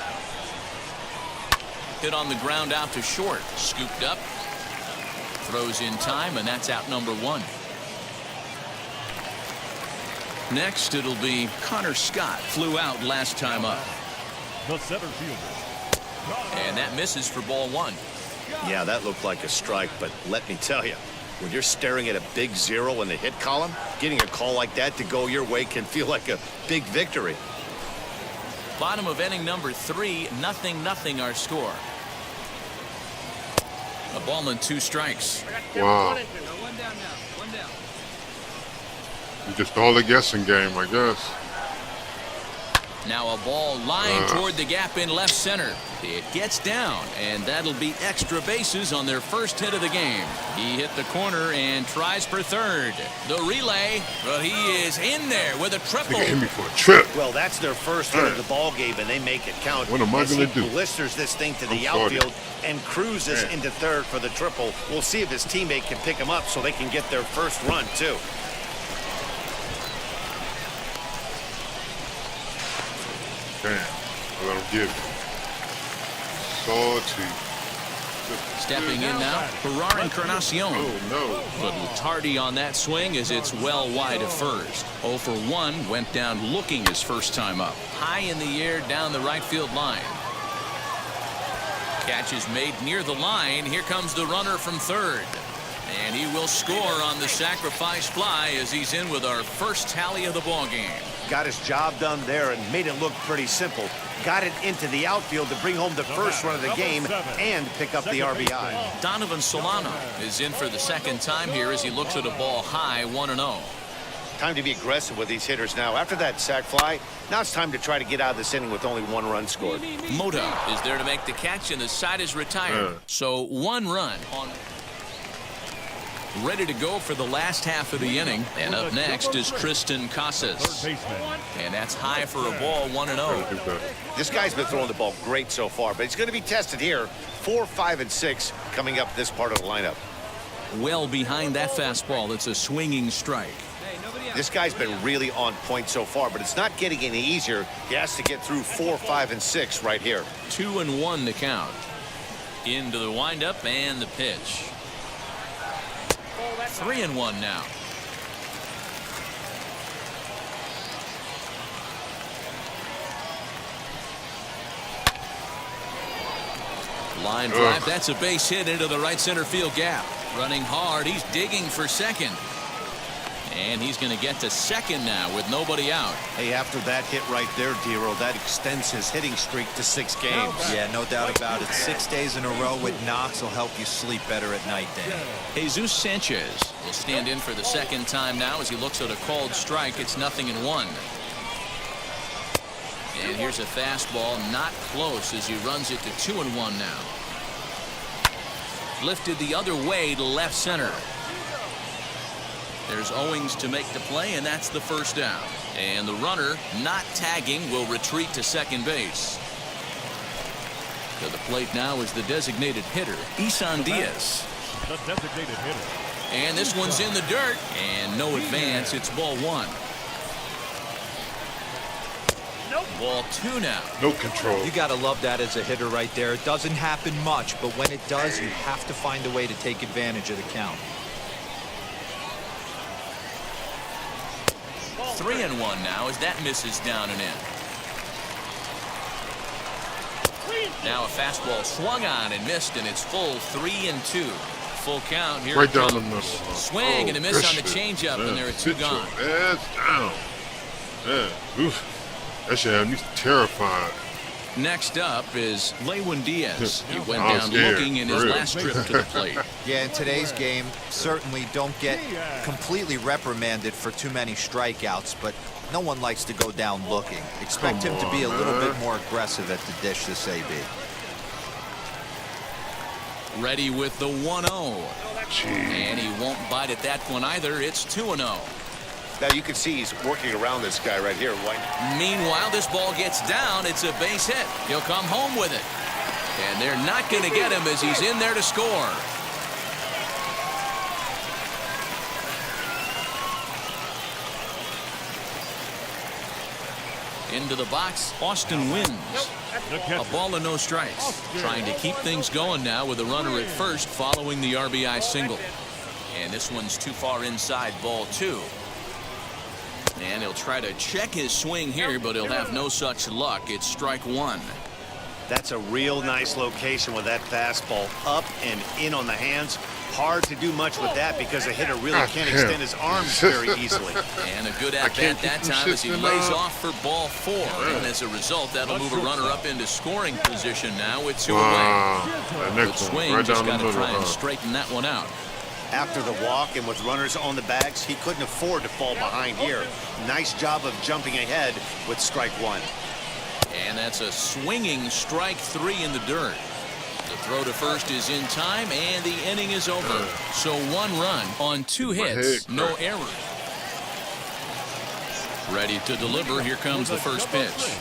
Speaker 3: Hit on the ground out to short. Scooped up. Throws in time, and that's out number 1. Next, it'll be Connor Scott. Flew out last time up.
Speaker 6: The center fielder.
Speaker 3: And that misses for ball 1.
Speaker 4: Yeah, that looked like a strike, but let me tell you, when you're staring at a big 0 in the hit column, getting a call like that to go your way can feel like a big victory.
Speaker 3: Bottom of inning number 3, 0-0 our score. A ball and 2 strikes.
Speaker 1: Wow.
Speaker 6: One down now. One down.
Speaker 1: It's just all a guessing game, I guess.
Speaker 3: Now a ball lined toward the gap in left center. It gets down, and that'll be extra bases on their first hit of the game. He hit the corner and tries for third. The relay, but he is in there with a triple.
Speaker 1: They hit me for a trip.
Speaker 4: Well, that's their first hit of the ball game, and they make it count.
Speaker 1: What am I going to do?
Speaker 4: He blisters this thing to the
Speaker 1: I'm
Speaker 4: outfield and cruises into third for the triple. We'll see if his teammate can pick him up so they can get their first run, too.
Speaker 1: Damn, I let him get it. Salty.
Speaker 3: Stepping in now, Ferrar Encarnacion.
Speaker 1: Oh, no.
Speaker 3: But Lutardi on that swing as it's well wide of first. 0 for 1, went down looking his first time up. High in the air down the right field line. Catch is made near the line. Here comes the runner from third. And he will score on the sacrifice fly as he's in with our first tally of the ball game.
Speaker 4: Got his job done there and made it look pretty simple. Got it into the outfield to bring home the first run of the game and pick up the RBI.
Speaker 3: Donovan Solano is in for the second time here as he looks at a ball high, 1-0.
Speaker 4: Time to be aggressive with these hitters now. After that sac fly, now it's time to try to get out of this inning with only 1 run scored.
Speaker 3: Mota is there to make the catch, and the side is retired. So 1 run on. Ready to go for the last half of the inning. And up next is Tristan Casas. And that's high for a ball, 1-0.
Speaker 4: This guy's been throwing the ball great so far, but he's going to be tested here. 4, 5, and 6 coming up this part of the lineup.
Speaker 3: Well behind that fastball. It's a swinging strike.
Speaker 4: This guy's been really on point so far, but it's not getting any easier. He has to get through 4, 5, and 6 right here.
Speaker 3: 2-1 to count. Into the windup and the pitch. 3-1 now. Line drive. That's a base hit into the right center field gap. Running hard. He's digging for second. And he's going to get to second now with nobody out.
Speaker 4: Hey, after that hit right there, Dero, that extends his hitting streak to 6 games.
Speaker 5: Yeah, no doubt about it. 6 days in a row with knocks will help you sleep better at night, Dan.
Speaker 3: Jesus Sanchez will stand in for the second time now as he looks at a called strike. It's 0-1. And here's a fastball, not close as he runs it to 2-1 now. Lifted the other way to left center. There's Owings to make the play, and that's the first down. And the runner, not tagging, will retreat to second base. To the plate now is the designated hitter, Isan Diaz.
Speaker 6: The designated hitter.
Speaker 3: And this one's in the dirt, and no advance. It's ball 1. Ball 2 now.
Speaker 1: No control.
Speaker 5: You got to love that as a hitter right there. It doesn't happen much, but when it does, you have to find a way to take advantage of the count.
Speaker 3: 3-1 now as that misses down and in. Now a fastball swung on and missed, and it's full 3-2. Full count here.
Speaker 1: Right down the middle.
Speaker 3: Swing and a miss on the changeup, and there are 2 gone.
Speaker 1: That's down. Man, oof. That should have me terrified.
Speaker 3: Next up is Lewin Diaz. He went
Speaker 1: I was
Speaker 3: down
Speaker 1: scared,
Speaker 3: looking in
Speaker 1: for
Speaker 3: his
Speaker 1: real.
Speaker 3: last trip to the plate.
Speaker 5: Yeah, in today's game, certainly don't get completely reprimanded for too many strikeouts, but no one likes to go down looking. Expect him to be a little bit more aggressive at the dish this AB.
Speaker 3: Ready with the 1-0. And he won't bite at that one either. It's 2-0.
Speaker 4: Now you can see he's working around this guy right here.
Speaker 3: Meanwhile, this ball gets down. It's a base hit. He'll come home with it. And they're not going to get him as he's in there to score. Into the box, Austin wins. A ball and no strikes. Trying to keep things going now with a runner at first following the RBI single. And this one's too far inside, ball 2. And he'll try to check his swing here, but he'll have no such luck. It's strike 1.
Speaker 4: That's a real nice location with that fastball up and in on the hands. Hard to do much with that because the hitter really can't extend his arms very easily.
Speaker 3: And a good at-bat that time as he lays off for ball 4. And as a result, that'll move a runner up into scoring position now with 2 away. Good swing, just got to try and straighten that one out.
Speaker 4: After the walk and with runners on the bags, he couldn't afford to fall behind here. Nice job of jumping ahead with strike 1.
Speaker 3: And that's a swinging strike 3 in the dirt. The throw to first is in time, and the inning is over. So 1 run on 2 hits, no errors. Ready to deliver. Here comes the first pitch.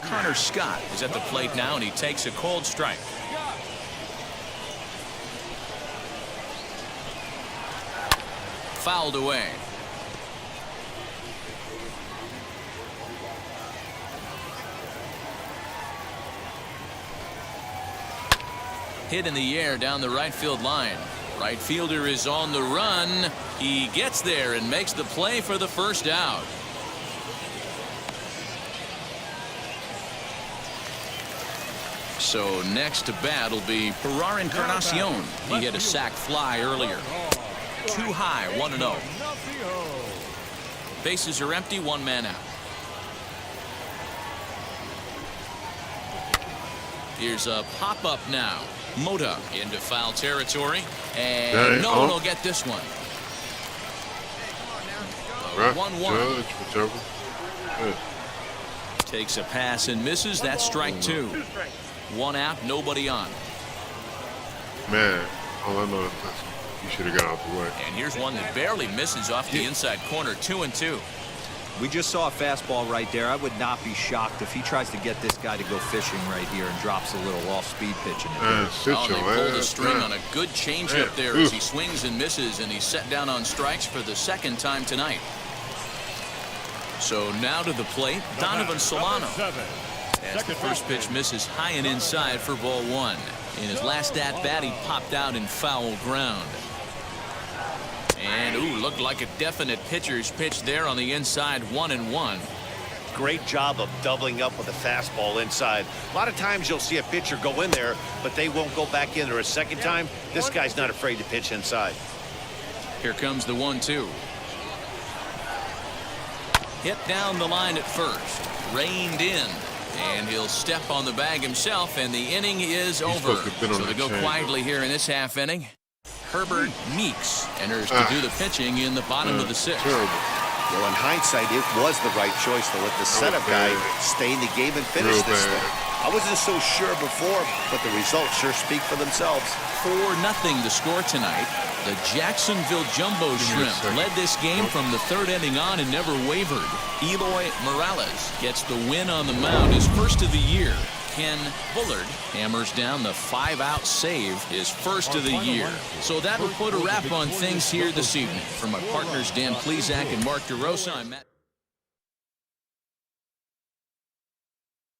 Speaker 3: Connor Scott is at the plate now, and he takes a cold strike. Fouled away. Hit in the air down the right field line. Right fielder is on the run. He gets there and makes the play for the first out. So next to bat will be Ferrar Encarnacion. He hit a sac fly earlier. Too high, 1-0. Bases are empty, 1 man out. Here's a pop-up now. Mota into foul territory. And no one will get this one. 1-1. Takes a pass and misses. That's strike 2. 1 out, nobody on.
Speaker 1: Man, all I know is you should have got out the way.
Speaker 3: And here's one that barely misses off the inside corner. 2-2.
Speaker 5: We just saw a fastball right there. I would not be shocked if he tries to get this guy to go fishing right here and drops a little off-speed pitch in it.
Speaker 3: They pulled the string on a good changeup there as he swings and misses, and he's set down on strikes for the 2nd time tonight. So now to the plate, Donovan Solano. As the first pitch misses high and inside for ball 1. In his last at-bat, he popped out in foul ground. And, looked like a definite pitcher's pitch there on the inside, 1-1.
Speaker 4: Great job of doubling up with a fastball inside. A lot of times you'll see a pitcher go in there, but they won't go back in there a second time. This guy's not afraid to pitch inside.
Speaker 3: Here comes the 1-2. Hit down the line at first. Reined in. And he'll step on the bag himself, and the inning is over. So they go quietly here in this half inning. Herbert Meeks enters to do the pitching in the bottom of the 6th.
Speaker 4: Well, in hindsight, it was the right choice to let the setup guy stay in the game and finish this thing. I wasn't so sure before, but the results sure speak for themselves.
Speaker 3: 4-0 the score tonight. The Jacksonville Jumbo Shrimp led this game from the 3rd inning on and never wavered. Eloy Morales gets the win on the mound, his first of the year. Ken Bullard hammers down the 5-out save, his first of the year. So that will put a wrap on things here this evening. For my partners Dan Plesac and Mark DeRosa, I'm Matt.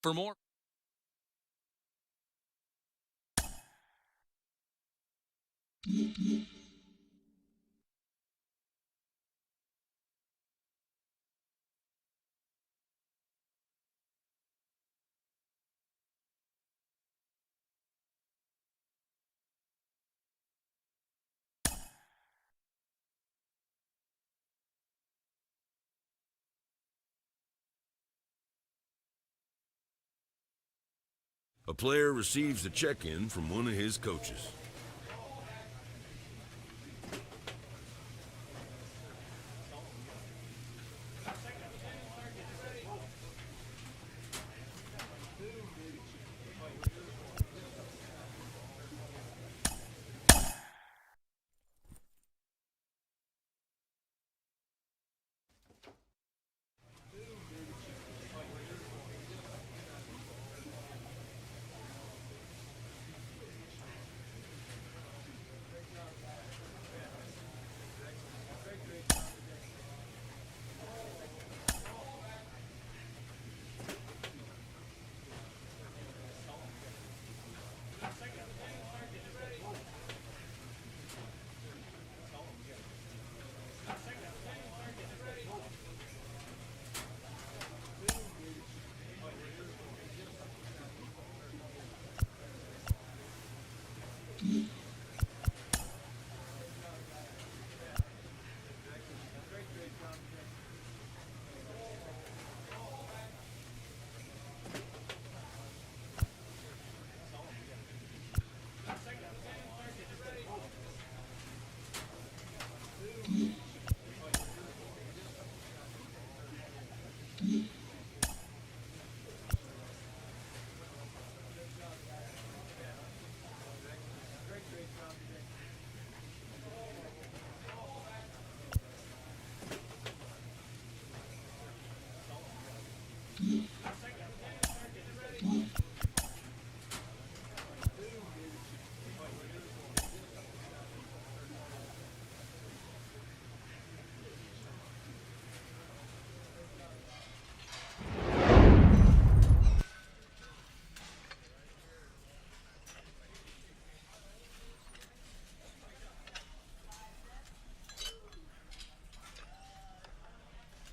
Speaker 3: For more.
Speaker 2: A player receives a check-in from one of his coaches.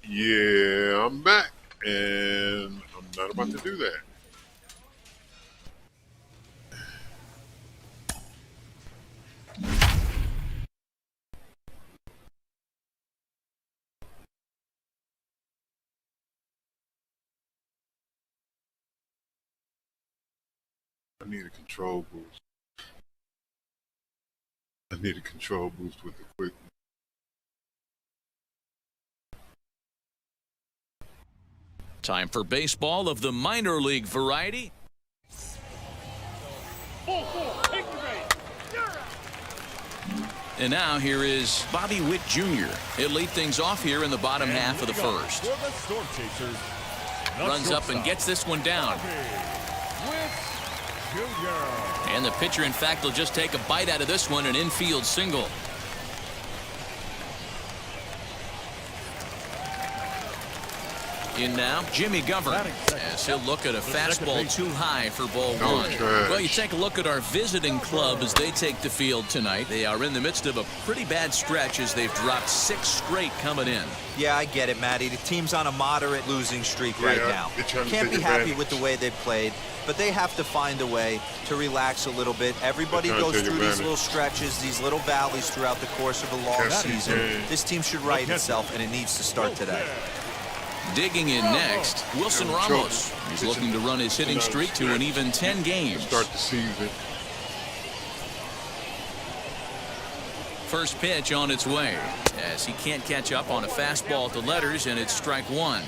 Speaker 1: Yeah, I'm back, and I'm not about to do that. I need a control boost. I need a control boost with the quick.
Speaker 3: Time for baseball of the minor league variety. And now here is Bobby Witt Jr. He'll lead things off here in the bottom half of the first. Runs up and gets this one down. And the pitcher, in fact, will just take a bite out of this one, an infield single. In now, Jimmy Govern, as he'll look at a fastball too high for ball one. Well, you take a look at our visiting club as they take the field tonight. They are in the midst of a pretty bad stretch as they've dropped 6 straight coming in.
Speaker 5: Yeah, I get it, Matty. The team's on a moderate losing streak right now. Can't be happy with the way they played, but they have to find a way to relax a little bit. Everybody goes through these little stretches, these little valleys throughout the course of a long season. This team should right itself, and it needs to start today.
Speaker 3: Digging in next, Wilson Ramos. He's looking to run his hitting streak to an even 10 games.
Speaker 1: Start the season.
Speaker 3: First pitch on its way, as he can't catch up on a fastball at the letters, and it's strike one.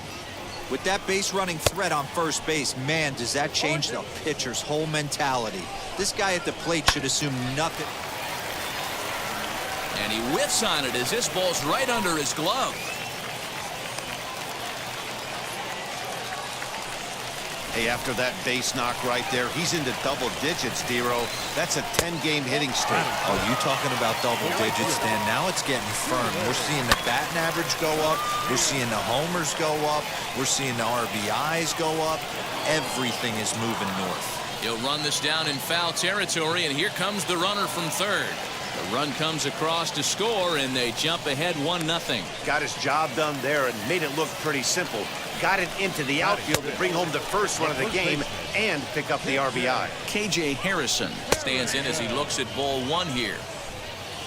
Speaker 5: With that base running threat on first base, man, does that change the pitcher's whole mentality. This guy at the plate should assume nothing.
Speaker 3: And he whiffs on it as this ball's right under his glove.
Speaker 4: Hey, after that base knock right there, he's into double digits, Dero. That's a 10-game hitting streak.
Speaker 5: Oh, you talking about double digits, Dan? Now it's getting firm. We're seeing the batting average go up. We're seeing the homers go up. We're seeing the RBIs go up. Everything is moving north.
Speaker 3: He'll run this down in foul territory, and here comes the runner from third. The run comes across to score, and they jump ahead 1-0.
Speaker 4: Got his job done there and made it look pretty simple. Got it into the outfield to bring home the first run of the game and pick up the RBI.
Speaker 3: KJ Harrison stands in as he looks at ball one here.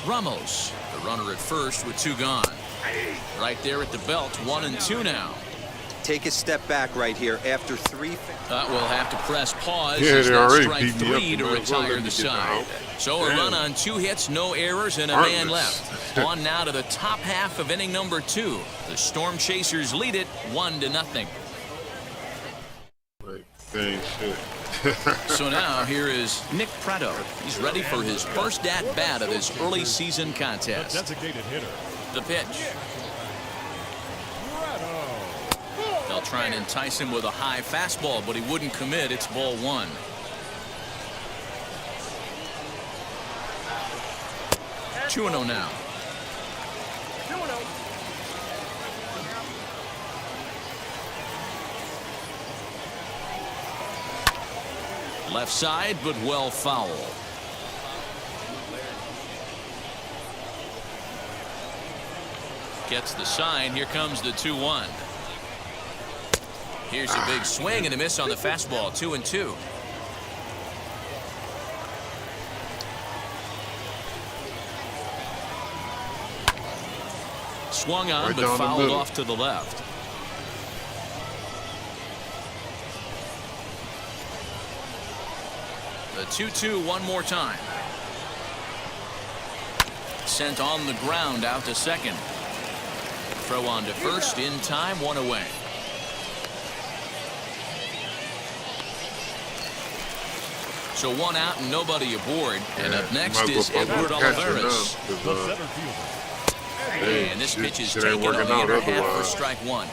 Speaker 3: Ramos, the runner at first with 2 gone. Right there at the belt, 1-2 now.
Speaker 5: Take a step back right here after 3.
Speaker 3: We'll have to press pause.
Speaker 1: Yeah,
Speaker 3: as
Speaker 1: they
Speaker 3: that's
Speaker 1: already
Speaker 3: strike
Speaker 1: beat me
Speaker 3: 3
Speaker 1: up.
Speaker 3: to
Speaker 1: Might as well
Speaker 3: retire
Speaker 1: let me
Speaker 3: the
Speaker 1: get
Speaker 3: side.
Speaker 1: out.
Speaker 3: So a
Speaker 1: Damn.
Speaker 3: run on 2 hits, no errors, and a man
Speaker 1: Heartless.
Speaker 3: left. On now to the top half of inning number 2. The Storm Chasers lead it 1-0.
Speaker 1: Like, dang shit.
Speaker 3: So now here is Nick Prado. He's ready for his first at-bat of this early season
Speaker 6: The
Speaker 3: contest.
Speaker 6: designated hitter.
Speaker 3: The pitch. They'll try and entice him with a high fastball, but he wouldn't commit. It's ball 1. Two and 0 now.
Speaker 7: 2-0.
Speaker 3: Left side, but well foul. Gets the sign. Here comes the 2-1. Here's a big swing and a miss on the fastball. 2-2. Swung on,
Speaker 1: Right
Speaker 3: but
Speaker 1: down the
Speaker 3: fouled
Speaker 1: middle.
Speaker 3: off to the left. The 2-2 one more time. Sent on the ground out to second. Throw on to first in time, 1 away. So 1 out and nobody aboard. And up next is Edward Olivares.
Speaker 6: The center fielder.
Speaker 3: And this pitch is
Speaker 1: shit ain't
Speaker 3: taken on the
Speaker 1: working out
Speaker 3: inner half for
Speaker 1: otherwise.
Speaker 3: strike 1.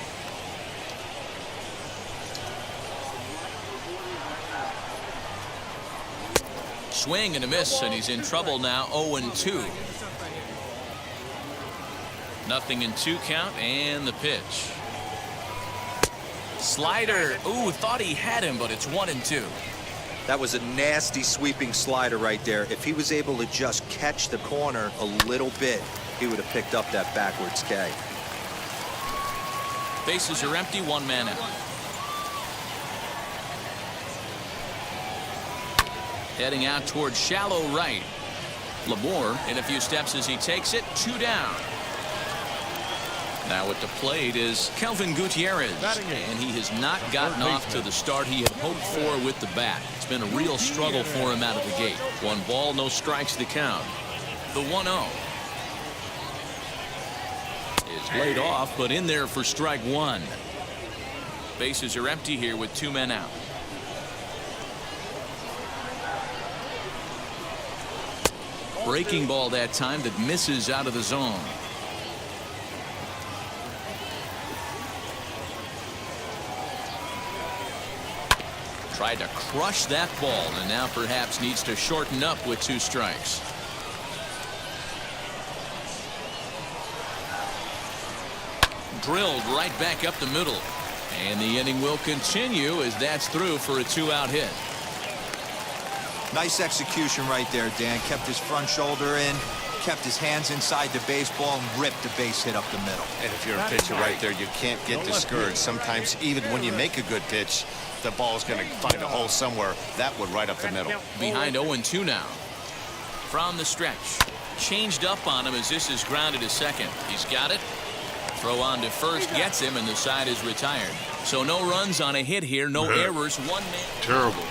Speaker 3: Swing and a miss, and he's in trouble now. 0-2. Nothing in 2 count, and the pitch. Slider. Ooh, thought he had him, but it's 1-2.
Speaker 5: That was a nasty sweeping slider right there. If he was able to just catch the corner a little bit, he would have picked up that backwards K.
Speaker 3: Bases are empty, 1 man out. Heading out towards shallow right. Lamore in a few steps as he takes it. 2 down. Now at the plate is Kelvin Gutierrez, and he has not gotten off to the start he had hoped for with the bat. It's been a real struggle for him out of the gate. 1 ball, no strikes to count. The 1-0 is laid off, but in there for strike 1. Bases are empty here with 2 men out. Breaking ball that time that misses out of the zone. Tried to crush that ball and now perhaps needs to shorten up with 2 strikes. Drilled right back up the middle. And the inning will continue as that's through for a 2-out hit.
Speaker 5: Nice execution right there, Dan. Kept his front shoulder in, kept his hands inside the baseball, and ripped the base hit up the middle.
Speaker 4: And if you're a pitcher right there, you can't get discouraged. Sometimes even when you make a good pitch, the ball's going to find a hole somewhere. That would right up the middle.
Speaker 3: Behind 0-2 now. From the stretch. Changed up on him as this is grounded to second. He's got it. Throw on to first, gets him, and the side is retired. So no runs on a hit here, no errors, 1 man.
Speaker 1: Terrible.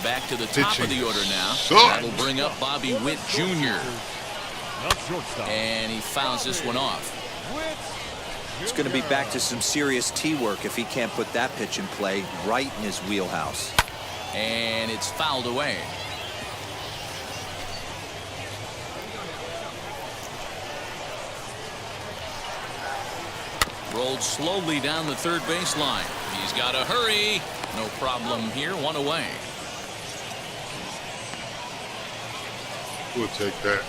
Speaker 3: Back to the top of the order now.
Speaker 1: Sucks.
Speaker 3: That'll bring up Bobby Witt Jr.
Speaker 6: Not shortstop.
Speaker 3: And he fouls this one off.
Speaker 5: It's going to be back to some serious tee work if he can't put that pitch in play right in his wheelhouse.
Speaker 3: And it's fouled away. Rolled slowly down the third baseline. He's got to hurry. No problem here. 1 away.
Speaker 1: We'll take that.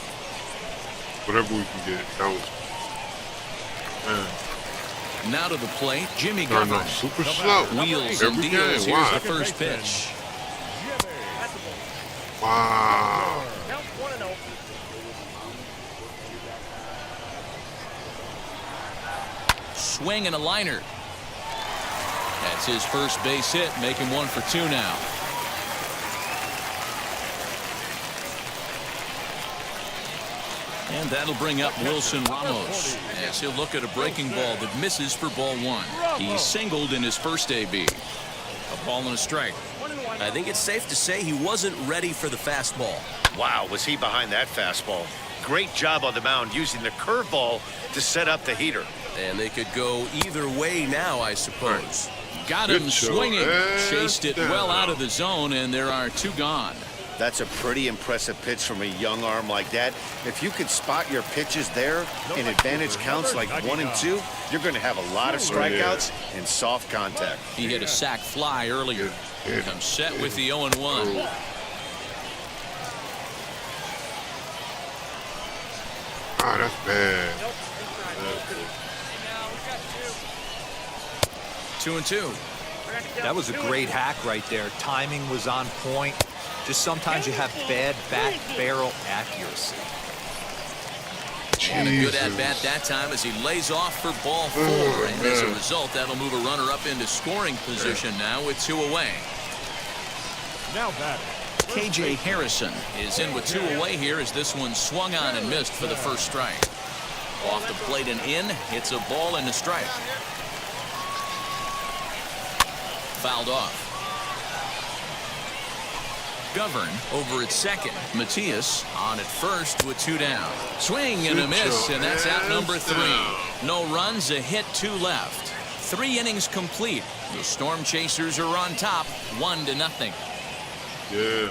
Speaker 1: Whatever we can get. That was, man.
Speaker 3: Now to the plate, Jimmy
Speaker 1: Starting
Speaker 3: Govern.
Speaker 1: off super slow.
Speaker 3: Wheels
Speaker 1: Every
Speaker 3: and deals.
Speaker 1: game.
Speaker 3: Here's
Speaker 1: Why?
Speaker 3: the first pitch.
Speaker 1: Wow.
Speaker 7: Count 1-0.
Speaker 3: Swing and a liner. That's his first base hit, making 1 for 2 now. And that'll bring up Wilson Ramos as he'll look at a breaking ball that misses for ball one. He singled in his first AB. A ball and a strike.
Speaker 8: I think it's safe to say he wasn't ready for the fastball.
Speaker 4: Wow, was he behind that fastball? Great job on the mound using the curveball to set up the heater.
Speaker 8: And they could go either way now, I suppose.
Speaker 3: Got him swinging. Chased it well out of the zone, and there are two gone.
Speaker 4: That's a pretty impressive pitch from a young arm like that. If you could spot your pitches there in advantage counts like 1 and 2, you're going to have a lot of strikeouts and soft contact.
Speaker 3: He hit a sac fly earlier. Comes set with the 0-1.
Speaker 1: Ah, that's bad.
Speaker 3: 2-2.
Speaker 5: That was a great hack right there. Timing was on point. Just sometimes you have bad bat barrel accuracy.
Speaker 3: And a good at-bat that time as he lays off for ball 4. And as a result, that'll move a runner up into scoring position now with 2 away.
Speaker 6: Now batting.
Speaker 3: KJ Harrison is in with 2 away here as this one swung on and missed for the first strike. Off the plate and in. It's a ball and a strike. Fouled off. Govern over at second. Matias on at first with 2 down. Swing and a miss, and that's out number 3. No runs, a hit, 2 left. 3 innings complete. The Storm Chasers are on top, 1-0.
Speaker 1: Yeah.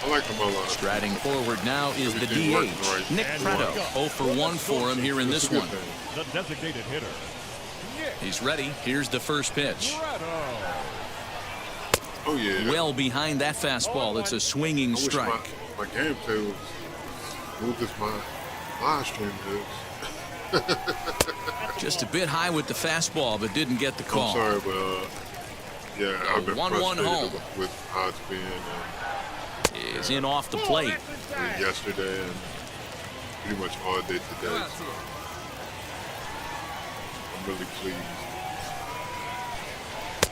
Speaker 1: I like him a lot.
Speaker 3: Striding forward now is the DH, Nick Preto. 0 for 1 for him here in this one.
Speaker 6: The designated hitter.
Speaker 3: He's ready. Here's the first pitch.
Speaker 1: Oh, yeah.
Speaker 3: Well behind that fastball. It's a swinging strike.
Speaker 1: My game play was smooth as my live stream is.
Speaker 3: Just a bit high with the fastball, but didn't get the call.
Speaker 1: I'm sorry, but yeah, I've been
Speaker 3: 1-1
Speaker 1: frustrated
Speaker 3: home.
Speaker 1: with how it's been.
Speaker 3: Is in off the plate.
Speaker 1: Yesterday and pretty much all day today. So I'm really pleased.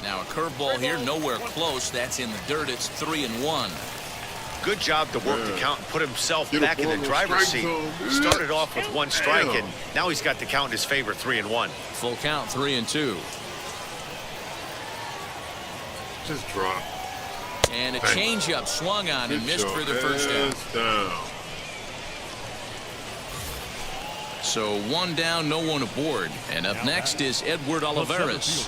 Speaker 3: Now a curveball here, nowhere close. That's in the dirt. It's 3-1.
Speaker 4: Good job to work the count and put himself back in the driver's seat. Started off with 1 strike, and now he's got the count in his favor, 3-1.
Speaker 3: Full count, 3-2.
Speaker 1: Just drop.
Speaker 3: And a changeup swung on and missed for the first down. So 1 down, no one aboard. And up next is Edward Olivares.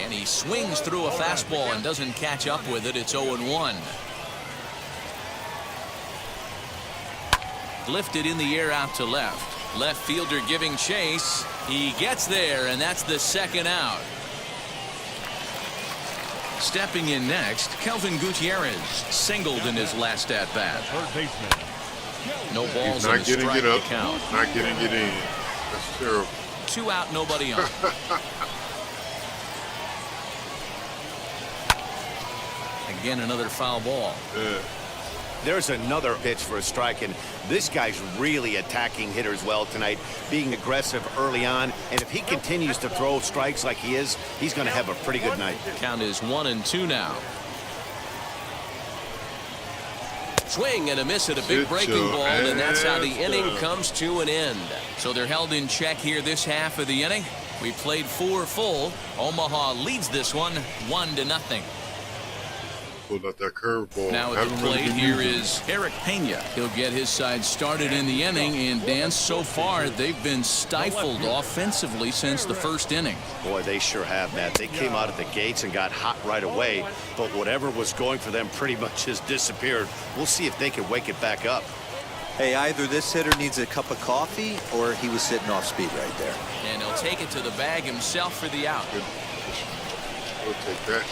Speaker 3: And he swings through a fastball and doesn't catch up with it. It's 0-1. Lifted in the air out to left. Left fielder giving chase. He gets there, and that's the second out. Stepping in next, Kelvin Gutierrez singled in his last at-bat. No balls in the strike to count.
Speaker 1: Not getting it in. That's terrible.
Speaker 3: 2 out, nobody on. Again, another foul ball.
Speaker 1: Yeah.
Speaker 4: There's another pitch for a strike, and this guy's really attacking hitters well tonight, being aggressive early on, and if he continues to throw strikes like he is, he's going to have a pretty good night.
Speaker 3: Count is 1-2 now. Swing and a miss at a big breaking ball, and that's how the inning comes to an end. So they're held in check here this half of the inning. We played 4 full. Omaha leads this one 1-0.
Speaker 1: Pulled out that curveball.
Speaker 3: Now at the plate here is Eric Pena. He'll get his side started in the inning, and Dan, so far they've been stifled offensively since the first inning.
Speaker 4: Boy, they sure have, Matt. They came out of the gates and got hot right away, but whatever was going for them pretty much has disappeared. We'll see if they can wake it back up.
Speaker 5: Hey, either this hitter needs a cup of coffee or he was sitting off speed right there.
Speaker 3: And he'll take it to the bag himself for the out.
Speaker 1: We'll take that.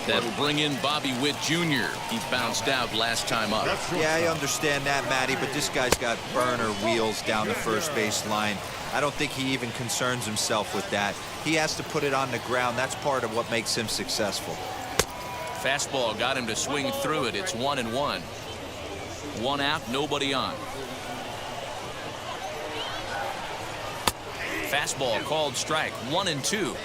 Speaker 3: That'll bring in Bobby Witt Jr. He bounced out last time up.
Speaker 5: Yeah, I understand that, Matty, but this guy's got burner wheels down the first base line. I don't think he even concerns himself with that. He has to put it on the ground. That's part of what makes him successful.
Speaker 3: Fastball got him to swing through it. It's 1-1. 1 out, nobody on. Fastball called strike, 1-2.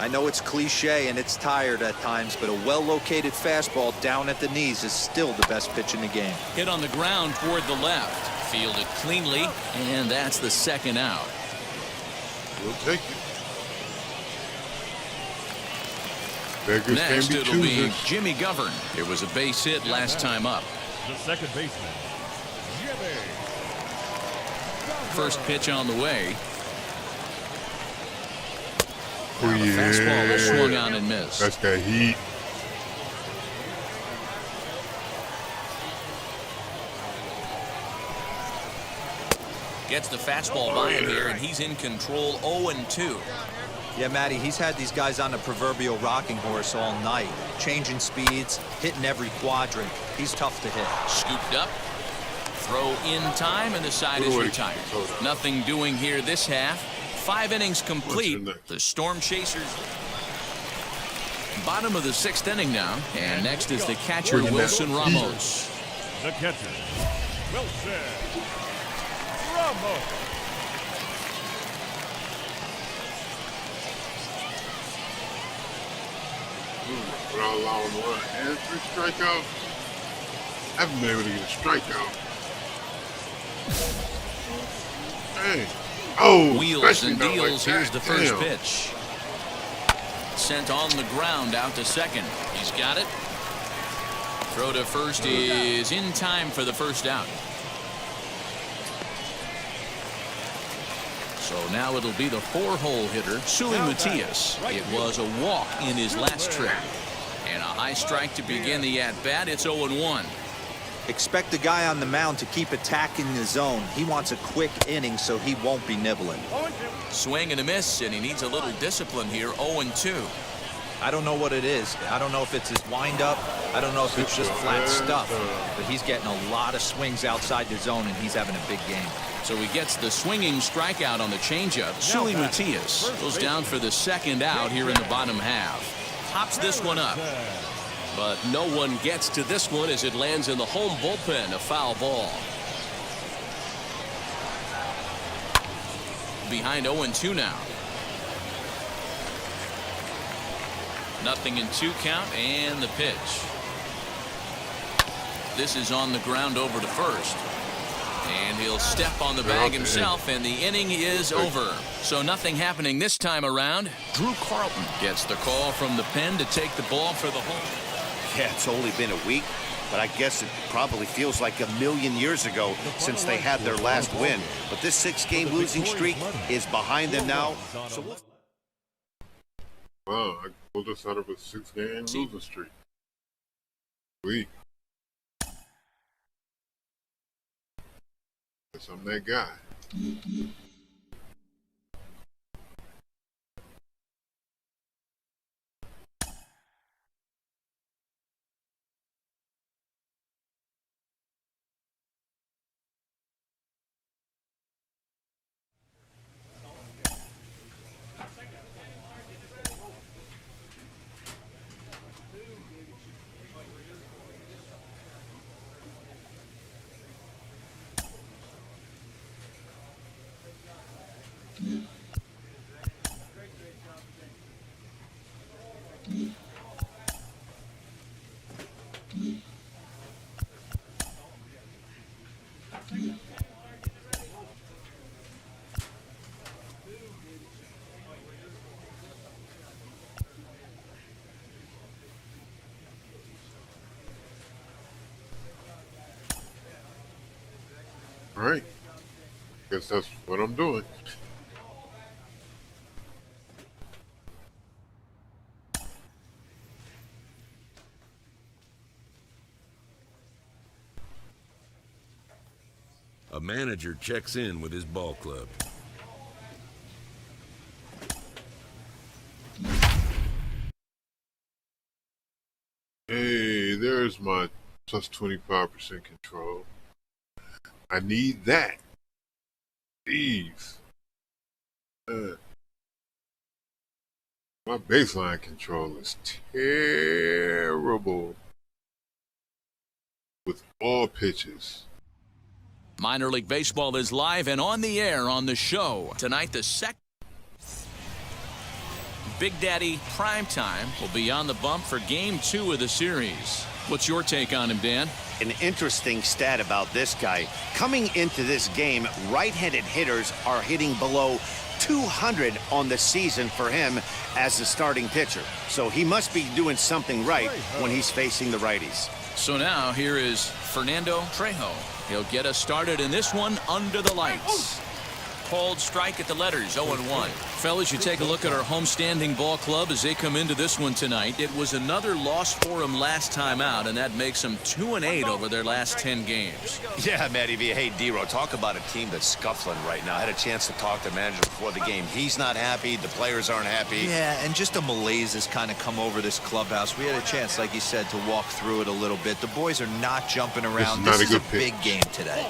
Speaker 5: I know it's cliche and it's tired at times, but a well-located fastball down at the knees is still the best pitch in the game.
Speaker 3: Hit on the ground toward the left. Fielded cleanly, and that's the second out.
Speaker 1: We'll take it. Beggars
Speaker 3: Next,
Speaker 1: can't be
Speaker 3: it'll be
Speaker 1: choosers.
Speaker 3: Jimmy Govern. There was a base hit last time up.
Speaker 6: The second baseman, Jimmy.
Speaker 3: First pitch on the way.
Speaker 1: Oh,
Speaker 3: The fastball was swung on and missed.
Speaker 1: That's that heat.
Speaker 3: Gets the fastball by him here, and he's in control, 0-2.
Speaker 5: Yeah, Matty, he's had these guys on the proverbial rocking horse all night, changing speeds, hitting every quadrant. He's tough to hit.
Speaker 3: Scooped up. Throw in time, and the side is retired. Nothing doing here this half. 5 innings complete. The Storm Chasers. Bottom of the 6th inning now, and next is the catcher, Wilson Ramos.
Speaker 6: The catcher, Wilson Ramos.
Speaker 1: Without allowing one and 3 strikeouts. I haven't been able to get a strikeout. Hey. Oh,
Speaker 3: Wheels and
Speaker 1: especially not
Speaker 3: deals.
Speaker 1: like
Speaker 3: Here's
Speaker 1: that.
Speaker 3: the first
Speaker 1: Damn.
Speaker 3: pitch. Sent on the ground out to second. He's got it. Throw to first is in time for the first out. So now it'll be the 4-hole hitter, Sully Matias. It was a walk in his last trip. And a high strike to begin the at-bat. It's 0-1.
Speaker 5: Expect the guy on the mound to keep attacking the zone. He wants a quick inning so he won't be nibbling.
Speaker 3: Swing and a miss, and he needs a little discipline here, 0-2.
Speaker 5: I don't know what it is. I don't know if it's his windup. I don't know if it's just flat stuff. But he's getting a lot of swings outside the zone, and he's having a big game.
Speaker 3: So he gets the swinging strikeout on the changeup. Sully Matias goes down for the second out here in the bottom half. Pops this one up. But no one gets to this one as it lands in the home bullpen, a foul ball. Behind 0-2 now. 0-2 count, and the pitch. This is on the ground over to first. And he'll step on the bag himself, and the inning is over. So nothing happening this time around. Drew Carlton gets the call from the pen to take the ball for the home.
Speaker 4: Yeah, it's only been a week, but I guess it probably feels like a million years ago since they had their last win. But this 6-game losing streak is behind them now. So
Speaker 1: Wow, I pulled us out of a 6-game losing streak. Guess I'm that guy. All right. Guess that's what I'm doing.
Speaker 2: A manager checks in with his ball club.
Speaker 1: Hey, there's my plus 25% control. I need that. Jeez. My baseline control is terrible with all pitches.
Speaker 3: Minor League Baseball is live and on the air on the show. Tonight, the second Big Daddy Primetime will be on the bump for Game 2 of the series. What's your take on him, Dan?
Speaker 4: An interesting stat about this guy. Coming into this game, right-handed hitters are hitting below 200 on the season for him as a starting pitcher. So he must be doing something right when he's facing the righties.
Speaker 3: So now here is Fernando Trejo. He'll get us started in this one under the lights. Called strike at the letters, 0-1. Fellas, you take a look at our homestanding ball club as they come into this one tonight. It was another loss for them last time out, and that makes them 2-8 over their last 10 games.
Speaker 9: Yeah, Matty V. Hey, D-Ro, talk about a team that's scuffling right now. I had a chance to talk to the manager before the game. He's not happy. The players aren't happy.
Speaker 5: Yeah, and just a malaise has kind of come over this clubhouse. We had a chance, like you said, to walk through it a little bit. The boys are not jumping around. This is a big game today.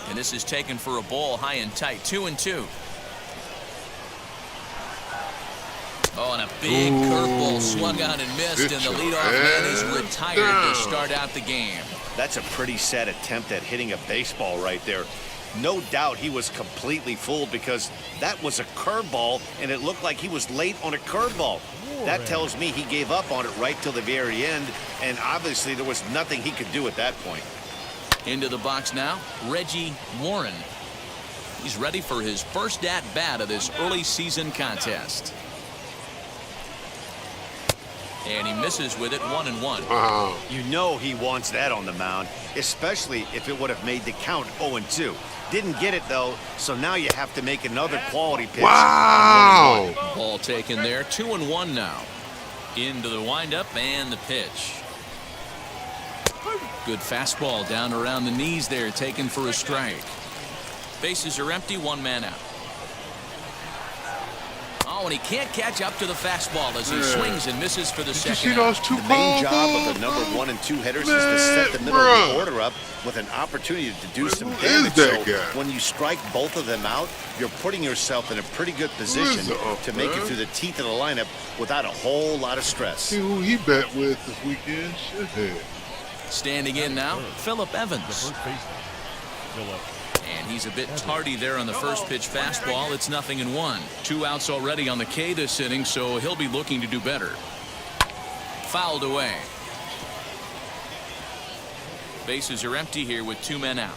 Speaker 3: And this is taken for a ball high and tight. 2-2. Oh, and a big curveball swung on and missed, and the leadoff man is retired to start out the game.
Speaker 4: That's a pretty sad attempt at hitting a baseball right there. No doubt he was completely fooled because that was a curveball, and it looked like he was late on a curveball. That tells me he gave up on it right till the very end, and obviously there was nothing he could do at that point.
Speaker 3: Into the box now, Reggie Warren. He's ready for his first at-bat of this early season contest. And he misses with it, 1-1.
Speaker 4: You know he wants that on the mound, especially if it would have made the count 0-2. Didn't get it, though, so now you have to make another quality pitch.
Speaker 1: Wow!
Speaker 3: Ball taken there, 2-1 now. Into the windup and the pitch. Good fastball down around the knees there, taken for a strike. Bases are empty, one man out. Oh, and he can't catch up to the fastball as he swings and misses for the second.
Speaker 1: You see those two
Speaker 4: The main job of the number 1 and 2 hitters is to set the middle of the order up with an opportunity to do some damage. So when you strike both of them out, you're putting yourself in a pretty good position to make it through the teeth of the lineup without a whole lot of stress.
Speaker 1: See who he bet with this weekend? Shithead.
Speaker 3: Standing in now, Phillip Evans. And he's a bit tardy there on the first pitch fastball. It's 0-1. 2 outs already on the K this inning, so he'll be looking to do better. Fouled away. Bases are empty here with 2 men out.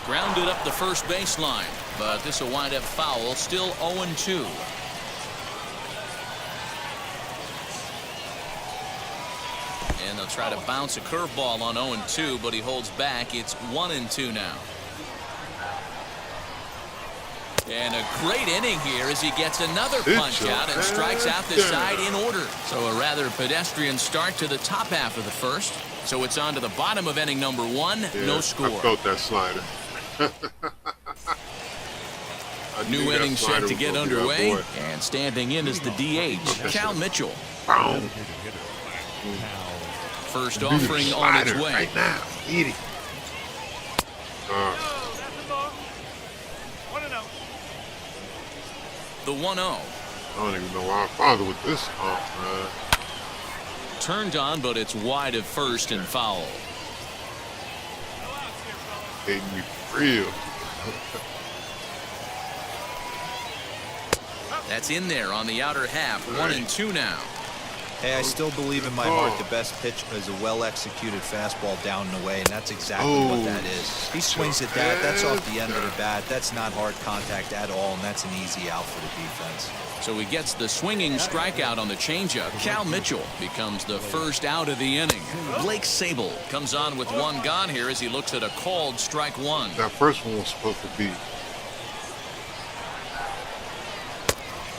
Speaker 3: Grounded up the first baseline, but this will wind up foul. Still 0-2. And they'll try to bounce a curveball on 0-2, but he holds back. It's 1-2 now. And a great inning here as he gets another punch out and strikes out the side in order. So a rather pedestrian start to the top half of the first. So it's on to the bottom of inning number 1. No score.
Speaker 1: I felt that slider.
Speaker 3: New inning set to get underway. And standing in is the DH, Cal Mitchell. First offering on its way.
Speaker 1: Right now. Eat it.
Speaker 3: The 1-0.
Speaker 1: I don't even know why I bother with this hump, man.
Speaker 3: Turned on, but it's wide of first and foul.
Speaker 1: Made me real.
Speaker 3: That's in there on the outer half. 1-2 now.
Speaker 5: Hey, I still believe in my heart the best pitch is a well-executed fastball down and away, and that's exactly what that is. He swings at that. That's off the end of the bat. That's not hard contact at all, and that's an easy out for the defense.
Speaker 3: So he gets the swinging strikeout on the changeup. Cal Mitchell becomes the first out of the inning. Blake Sable comes on with 1 gone here as he looks at a called strike 1.
Speaker 1: That first one was supposed to be.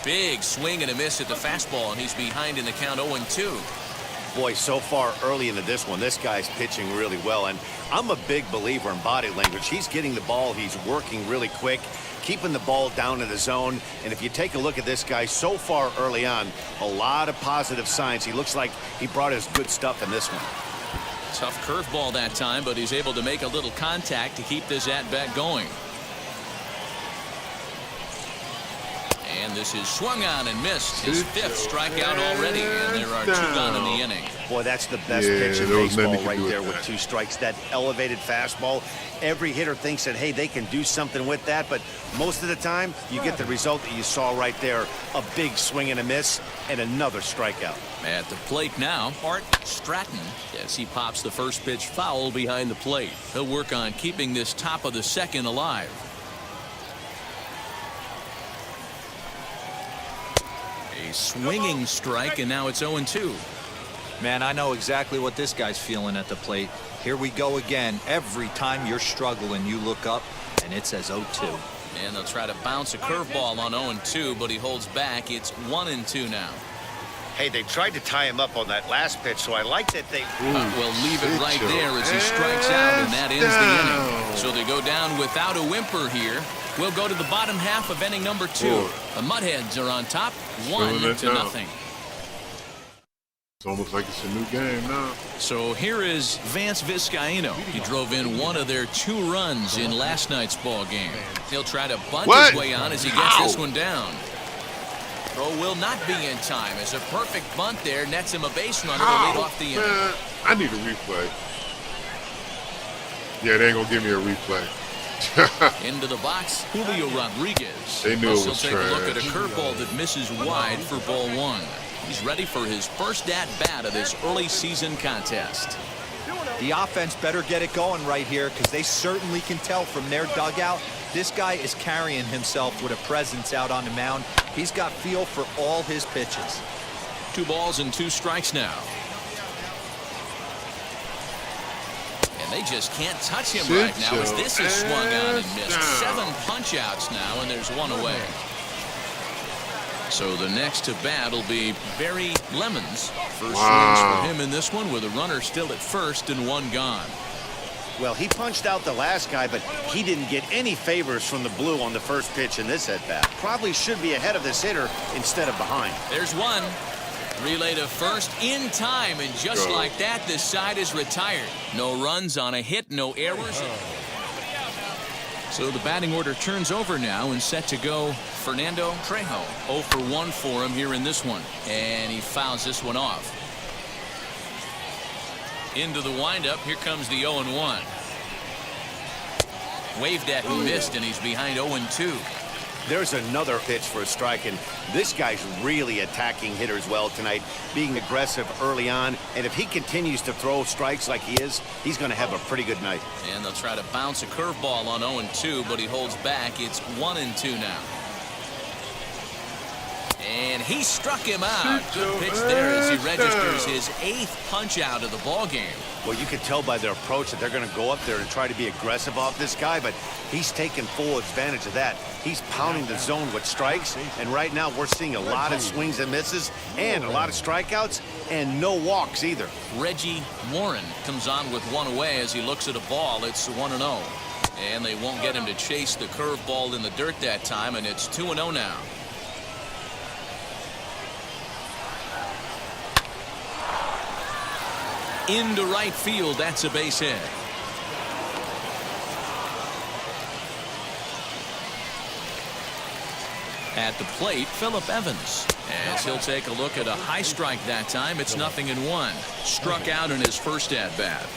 Speaker 3: Big swing and a miss at the fastball, and he's behind in the count 0-2.
Speaker 4: Boy, so far early into this one, this guy's pitching really well, and I'm a big believer in body language. He's getting the ball, he's working really quick, keeping the ball down in the zone, and if you take a look at this guy so far early on, a lot of positive signs. He looks like he brought his good stuff in this one.
Speaker 3: Tough curveball that time, but he's able to make a little contact to keep this at-bat going. And And this is swung on and missed. His fifth strikeout already, and there are 2 gone in the inning.
Speaker 4: Boy, that's the best pitch in baseball right there with 2 strikes. That elevated fastball. Every hitter thinks that, hey, they can do something with that, but most of the time, you get the result that you saw right there. A big swing and a miss, and another strikeout.
Speaker 3: At the plate now, Art Stratton, as he pops the first pitch foul behind the plate. He'll work on keeping this top of the second alive. A swinging strike, and now it's 0-2.
Speaker 5: Man, I know exactly what this guy's feeling at the plate. Here we go again. Every time you're struggling, you look up, and it says 0-2.
Speaker 3: And they'll try to bounce a curveball on 0-2, but he holds back. It's 1-2 now.
Speaker 4: Hey, they tried to tie him up on that last pitch, so I like that they...
Speaker 3: We'll leave it right there as he strikes out, and that ends the inning. So they go down without a whimper here. We'll go to the bottom half of inning number 2. The Mudheads are on top, 1-0.
Speaker 1: It's almost like it's a new game now.
Speaker 3: So here is Vance Vizcaino. He drove in one of their 2 runs in last night's ball game. He'll try to bunt his way on as he gets this one down. Throw will not be in time as a perfect bunt there nets him a base runner to lead off the inning.
Speaker 1: Man, I need a replay. Yeah, they ain't gonna give me a replay.
Speaker 3: Into the box, Julio Rodriguez.
Speaker 1: They knew it was
Speaker 3: take a look at a
Speaker 1: trash.
Speaker 3: curveball that misses wide for ball 1. He's ready for his first at-bat of this early season contest.
Speaker 5: The offense better get it going right here, because they certainly can tell from their dugout this guy is carrying himself with a presence out on the mound. He's got feel for all his pitches.
Speaker 3: 2 balls and 2 strikes now. And they just can't touch him right now as this is swung on and missed. 7 punch-outs now, and there's 1 away. So the next to bat will be Barry Lemons. First swings for him in this one with a runner still at first and 1 gone.
Speaker 4: Well, he punched out the last guy, but he didn't get any favors from the blue on the first pitch in this at-bat. Probably should be ahead of this hitter instead of behind.
Speaker 3: There's 1. Relay to first in time, and just like that, this side is retired. No runs on a hit, no errors. So the batting order turns over now and set to go Fernando Trejo. 0 for 1 for him here in this one. And he fouls this one off. Into the windup. Here comes the 0-1. Waved at and missed, and he's behind 0-2.
Speaker 4: There's another pitch for a strike, and this guy's really attacking hitters well tonight, being aggressive early on, and if he continues to throw strikes like he is, he's going to have a pretty good night.
Speaker 3: And they'll try to bounce a curveball on 0-2, but he holds back. It's 1-2 now. And he struck him out. Good pitch there as he registers his 8th punch out of the ball game.
Speaker 4: Well, you can tell by their approach that they're going to go up there and try to be aggressive off this guy, but he's taking full advantage of that. He's pounding the zone with strikes, and right now we're seeing a lot of swings and misses and a lot of strikeouts and no walks either.
Speaker 3: Reggie Warren comes on with 1 away as he looks at a ball. It's 1-0. And they won't get him to chase the curveball in the dirt that time, and it's 2-0 now. Into right field, that's a base hit. At the plate, Phillip Evans. As he'll take a look at a high strike that time, it's 0-1. Struck out in his first at-bat.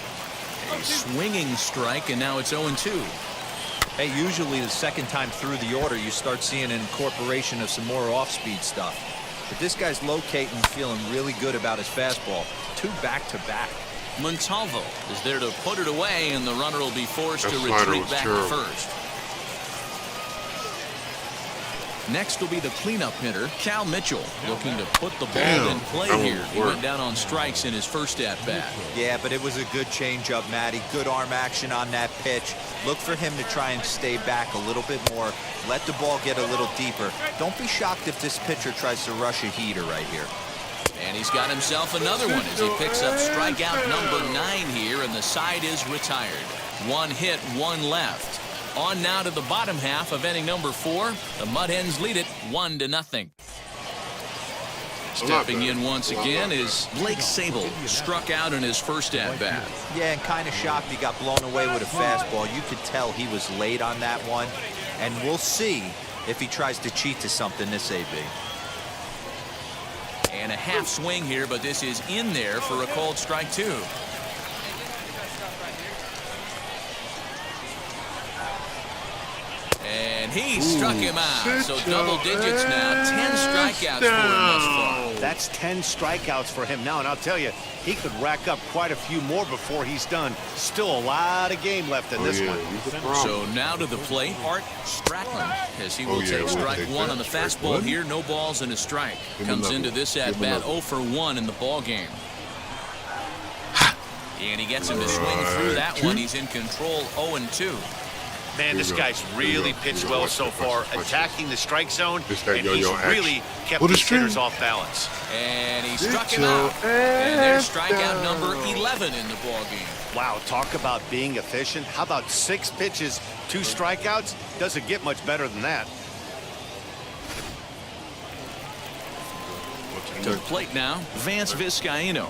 Speaker 3: A swinging strike, and now it's 0-2.
Speaker 5: Hey, usually the second time through the order, you start seeing an incorporation of some more off-speed stuff. But this guy's locating and feeling really good about his fastball. 2 back-to-back.
Speaker 3: Montalvo is there to put it away, and the runner will be forced to retreat back to first. Next will be the cleanup hitter, Cal Mitchell, looking to put the ball in play here. He went down on strikes in his first at-bat.
Speaker 5: Yeah, but it was a good changeup, Matty. Good arm action on that pitch. Look for him to try and stay back a little bit more. Let the ball get a little deeper. Don't be shocked if this pitcher tries to rush a heater right here.
Speaker 3: And he's got himself another one as he picks up strikeout number 9 here, and the side is retired. 1 hit, 1 left. On now to the bottom half of inning number 4. The Mud Hens lead it 1-0. Stepping in once again is Blake Sable. Struck out in his first at-bat.
Speaker 5: Yeah, and kind of shocked he got blown away with a fastball. You could tell he was late on that one. And we'll see if he tries to cheat to something this AB.
Speaker 3: And a half swing here, but this is in there for a called strike 2. And he struck him out. So double digits now. 10 strikeouts for him thus far.
Speaker 4: That's 10 strikeouts for him now. And I'll tell you, he could rack up quite a few more before he's done. Still a lot of game left in this one.
Speaker 3: So now to the plate, Art Strackland, as he will take strike 1 on the fastball here. No balls and a strike. Comes into this at-bat 0 for 1 in the ball game. And he gets him to swing through that one. He's in control 0-2.
Speaker 4: Man, this guy's really pitched well so far, attacking the strike zone, and he's really kept his hitters off balance.
Speaker 3: And he struck him out. And there's strikeout number 11 in the ball game.
Speaker 4: Wow, talk about being efficient. How about 6 pitches, 2 strikeouts? Doesn't get much better than that.
Speaker 3: To the plate now, Vance Vizcaíno.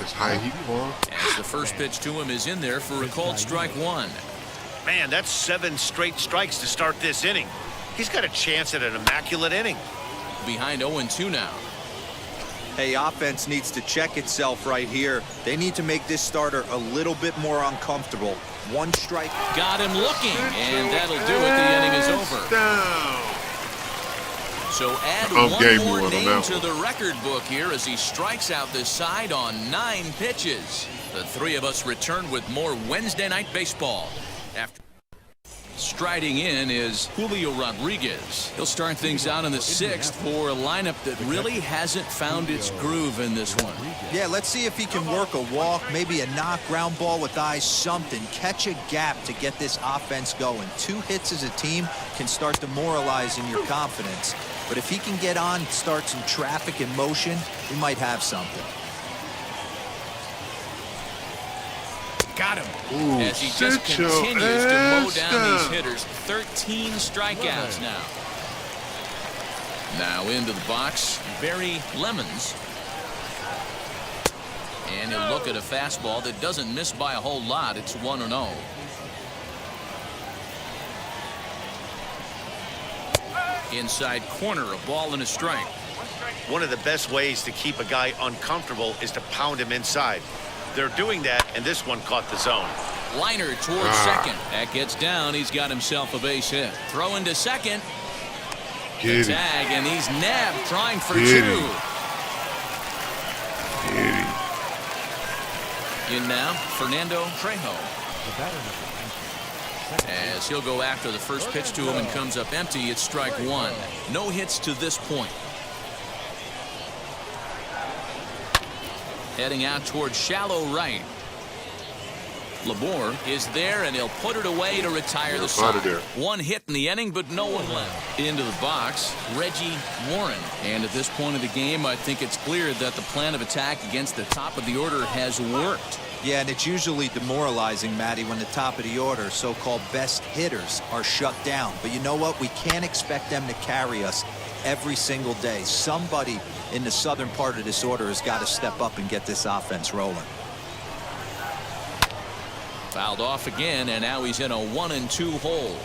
Speaker 1: It's high heat ball.
Speaker 3: As the first pitch to him is in there for a called strike 1.
Speaker 4: Man, that's 7 straight strikes to start this inning. He's got a chance at an immaculate inning.
Speaker 3: Behind 0-2 now.
Speaker 5: Hey, offense needs to check itself right here. They need to make this starter a little bit more uncomfortable. 1 strike.
Speaker 3: Got him looking, and that'll do it. The inning is over. So add one more name to the record book here as he strikes out this side on 9 pitches. The 3 of us return with more Wednesday Night Baseball. After striding in is Julio Rodriguez. He'll start things out in the 6th for a lineup that really hasn't found its groove in this one.
Speaker 5: Yeah, let's see if he can work a walk, maybe a knock, ground ball with eyes, something. Catch a gap to get this offense going. 2 hits as a team can start demoralizing your confidence. But if he can get on, start some traffic in motion, we might have something.
Speaker 3: Got him. Ooh, as he just continues to mow down these hitters. 13 strikeouts now. Now into the box, Barry Lemons. And he'll look at a fastball that doesn't miss by a whole lot. It's 1-0. Inside corner, a ball and a strike.
Speaker 4: One of the best ways to keep a guy uncomfortable is to pound him inside. They're doing that, and this one caught the zone.
Speaker 3: Liner towards second. That gets down. He's got himself a base hit. Throw into second. The tag, and he's nabbed, trying for 2. In now, Fernando Trejo. As he'll go after the first pitch to him and comes up empty. It's strike 1. No hits to this point. Heading out towards shallow right. Labor is there, and he'll put it away to retire the side. 1 hit in the inning, but no one left. Into the box, Reggie Warren. And at this point of the game, I think it's clear that the plan of attack against the top of the order has worked.
Speaker 5: Yeah, and it's usually demoralizing, Matty, when the top of the order, so-called best hitters, are shut down. But you know what? We can't expect them to carry us every single day. Somebody in the southern part of this order has got to step up and get this offense rolling.
Speaker 3: Fouled off again, and now he's in a 1-2 hole.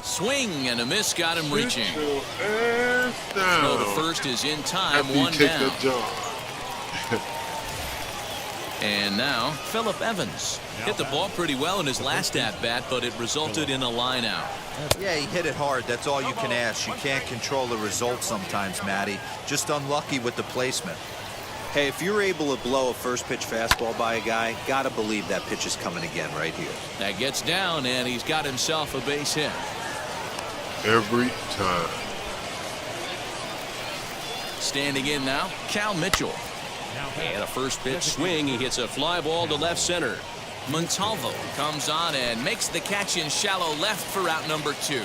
Speaker 3: Swing and a miss, got him reaching. So the first is in time, 1 down. And now Phillip Evans hit the ball pretty well in his last at-bat, but it resulted in a line out.
Speaker 5: Yeah, he hit it hard. That's all you can ask. You can't control the result sometimes, Matty. Just unlucky with the placement. Hey, if you're able to blow a first pitch fastball by a guy, gotta believe that pitch is coming again right here.
Speaker 3: That gets down, and he's got himself a base hit.
Speaker 1: Every time.
Speaker 3: Standing in now, Cal Mitchell. And a first pitch swing. He hits a fly ball to left center. Montalvo comes on and makes the catch in shallow left for out number 2.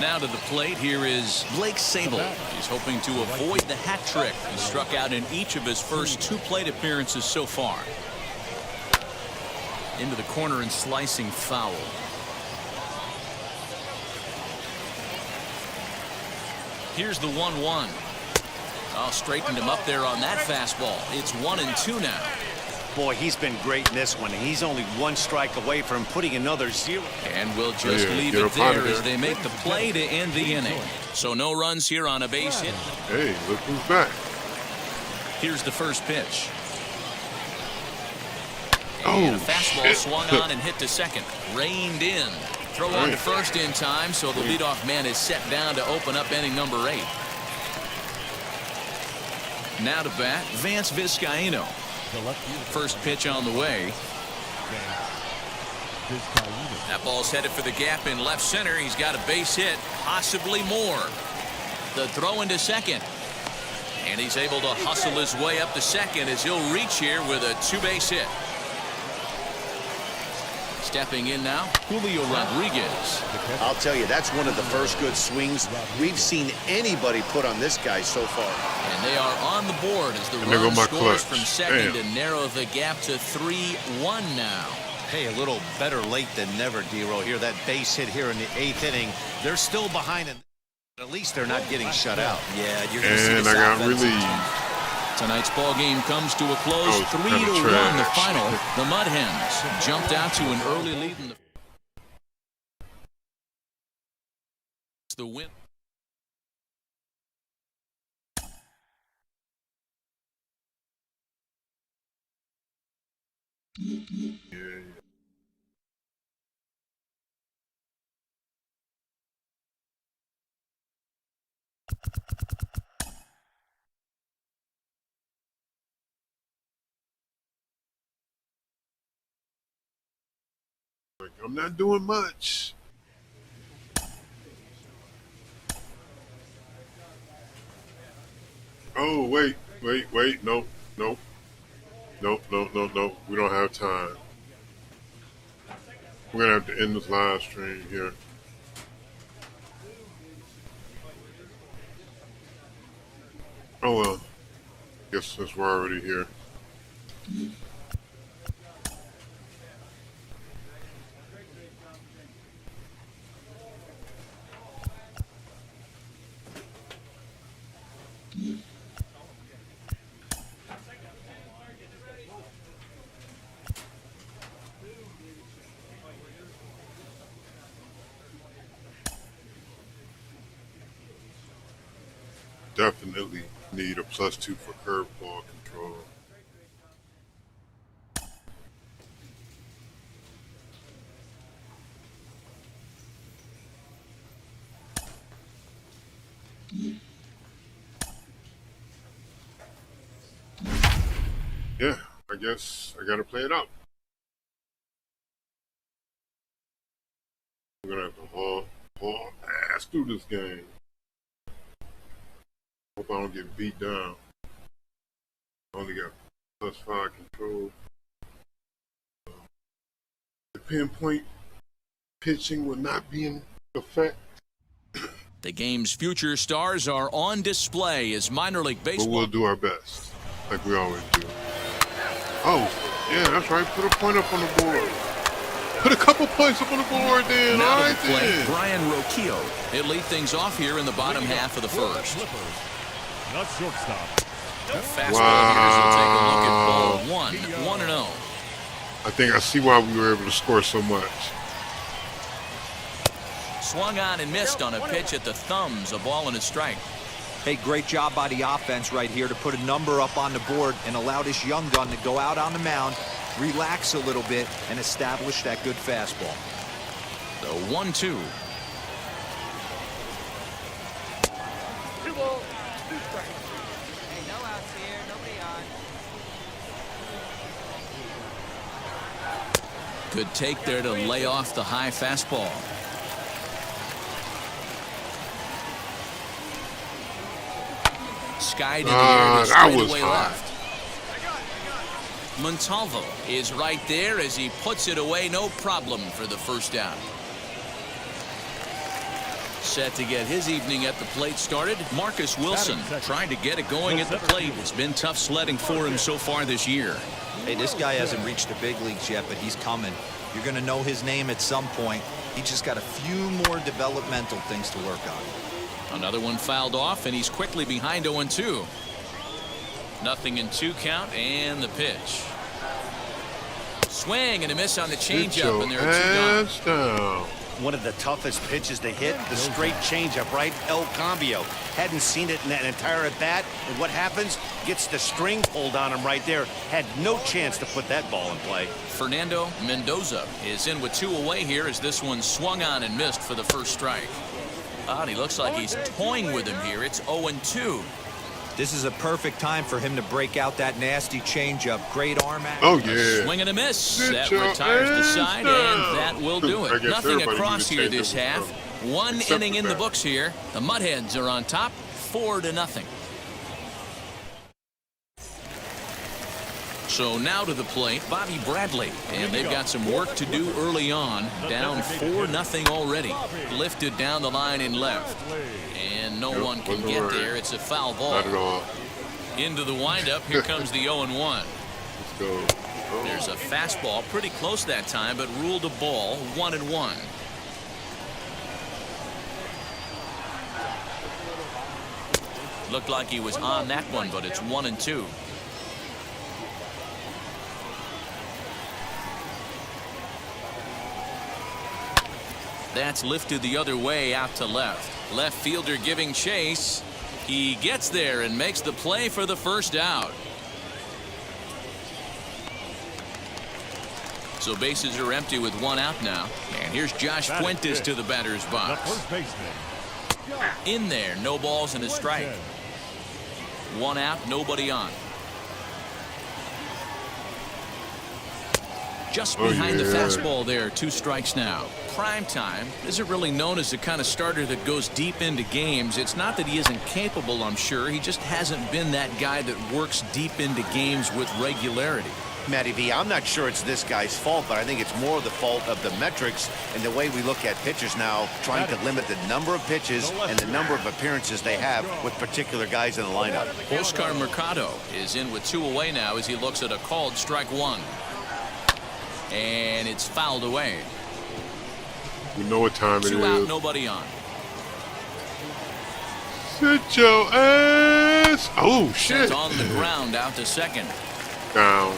Speaker 3: Now to the plate, here is Blake Sable. He's hoping to avoid the hat trick. He struck out in each of his first 2 plate appearances so far. Into the corner and slicing foul. Here's the 1-1. Oh, straightened him up there on that fastball. It's 1-2 now.
Speaker 4: Boy, he's been great in this one. He's only one strike away from putting another 0.
Speaker 3: And we'll just leave it there as they make the play to end the inning. So no runs here on a base hit.
Speaker 1: Hey, look who's back.
Speaker 3: Here's the first pitch.
Speaker 1: Oh,
Speaker 3: And a fastball
Speaker 1: shit.
Speaker 3: swung on and hit to second. Reined in. Throw on to first in time, so the leadoff man is set down to open up inning number 8. Now to bat, Vance Vizcaino. First pitch on the way. That ball's headed for the gap in left center. He's got a base hit, possibly more. The throw into second. And he's able to hustle his way up to second as he'll reach here with a 2-base hit. Stepping in now, Julio Rodriguez.
Speaker 4: I'll tell you, that's one of the first good swings we've seen anybody put on this guy so far.
Speaker 3: And they are on the board as the run scores from second to narrow the gap to 3-1 now.
Speaker 4: Hey, a little better late than never, D-Row. Here, that base hit here in the 8th inning. They're still behind, and at least they're not getting shut out.
Speaker 8: Yeah, you're going to see
Speaker 1: And
Speaker 8: this
Speaker 1: I got
Speaker 8: offense.
Speaker 1: relieved.
Speaker 3: Tonight's ball game comes to a close, 3-1 the final. The Mud Hens jumped out to an early lead in the win.
Speaker 1: I'm not doing much. Oh, wait. Nope. We don't have time. We're going to have to end this live stream here. Oh, well. Guess since we're already here. Definitely need a +2 for curveball control. Yeah, I guess I gotta play it out. We're gonna have to haul ass through this game. Hope I don't get beat down. Only got +5 control. The pinpoint pitching will not be in effect.
Speaker 3: The game's future stars are on display as minor league baseball.
Speaker 1: But we'll do our best, like we always do. Oh, yeah, that's right. Put a point up on the board. Put a couple points up on the board then.
Speaker 3: Now
Speaker 1: All
Speaker 3: to
Speaker 1: right
Speaker 3: the plate,
Speaker 1: then.
Speaker 3: Brian Roquillo. It lead things off here in the bottom half of the first.
Speaker 6: Not shortstop.
Speaker 3: The fastball hitters will take a look at ball 1-0.
Speaker 1: I think I see why we were able to score so much.
Speaker 3: Swung on and missed on a pitch at the thumbs. A ball and a strike.
Speaker 5: Hey, great job by the offense right here to put a number up on the board and allow this young gun to go out on the mound, relax a little bit, and establish that good fastball.
Speaker 3: The 1-2.
Speaker 7: 2 balls, 2 strikes.
Speaker 10: Hey, no outs here, nobody on.
Speaker 3: Good take there to lay off the high fastball. Skied in the air to straightaway left. Montalvo is right there as he puts it away, no problem for the first down. Set to get his evening at the plate started, Marcus Wilson trying to get it going at the plate. It's been tough sledding for him so far this year.
Speaker 5: Hey, this guy hasn't reached the big leagues yet, but he's coming. You're going to know his name at some point. He just got a few more developmental things to work on.
Speaker 3: Another one fouled off, and he's quickly behind 0-2. Nothing in 2 count, and the pitch. Swing and a miss on the
Speaker 1: Get
Speaker 3: changeup,
Speaker 1: your
Speaker 3: and there are 2 gone.
Speaker 1: ass down.
Speaker 4: One of the toughest pitches to hit, the straight changeup, right? El Cambio. Hadn't seen it in that entire at-bat. And what happens? Gets the string pulled on him right there. Had no chance to put that ball in play.
Speaker 3: Fernando Mendoza is in with 2 away here as this one swung on and missed for the first strike. And he looks like he's toying with him here. It's 0-2.
Speaker 5: This is a perfect time for him to break out that nasty changeup. Great arm action.
Speaker 1: Oh, yeah.
Speaker 3: Swing and a miss.
Speaker 1: Get
Speaker 3: That
Speaker 1: your
Speaker 3: retires the
Speaker 1: ass
Speaker 3: side,
Speaker 1: down.
Speaker 3: and that will do
Speaker 1: I
Speaker 3: it.
Speaker 1: guess
Speaker 3: Nothing
Speaker 1: everybody
Speaker 3: across
Speaker 1: needed
Speaker 3: here
Speaker 1: to
Speaker 3: this
Speaker 1: change
Speaker 3: half.
Speaker 1: it.
Speaker 3: One
Speaker 1: Except
Speaker 3: inning
Speaker 1: for
Speaker 3: in the
Speaker 1: that.
Speaker 3: books here. The Mudhens are on top, 4-0. So now to the plate, Bobby Bradley. And they've got some work to do early on. Down 4-0 already. Lifted down the line in left. And no one can get there. It's a foul ball.
Speaker 1: Not at all.
Speaker 3: Into the windup. Here comes the 0-1.
Speaker 1: Let's go. Oh.
Speaker 3: There's a fastball pretty close that time, but ruled a ball. 1-1. Looked like he was on that one, but it's 1-2. That's lifted the other way out to left. Left fielder giving chase. He gets there and makes the play for the first out. So bases are empty with 1 out now. And here's Josh Fuentes to the batter's
Speaker 6: The
Speaker 3: box.
Speaker 6: first baseman.
Speaker 3: In there, no balls and a strike. 1 out, nobody on. Just behind the fastball there, 2 strikes now. Prime time isn't really known as the kind of starter that goes deep into games. It's not that he isn't capable, I'm sure. He just hasn't been that guy that works deep into games with regularity.
Speaker 4: Matty V, I'm not sure it's this guy's fault, but I think it's more the fault of the metrics and the way we look at pitchers now, trying to limit the number of pitches and the number of appearances they have with particular guys in the lineup.
Speaker 3: Oscar Mercado is in with 2 away now as he looks at a called strike 1. And it's fouled away.
Speaker 1: We know what time it
Speaker 3: 2
Speaker 1: is.
Speaker 3: out, nobody on.
Speaker 1: Sit your ass. Oh, shit.
Speaker 3: Sent on the ground out to second.
Speaker 1: Down.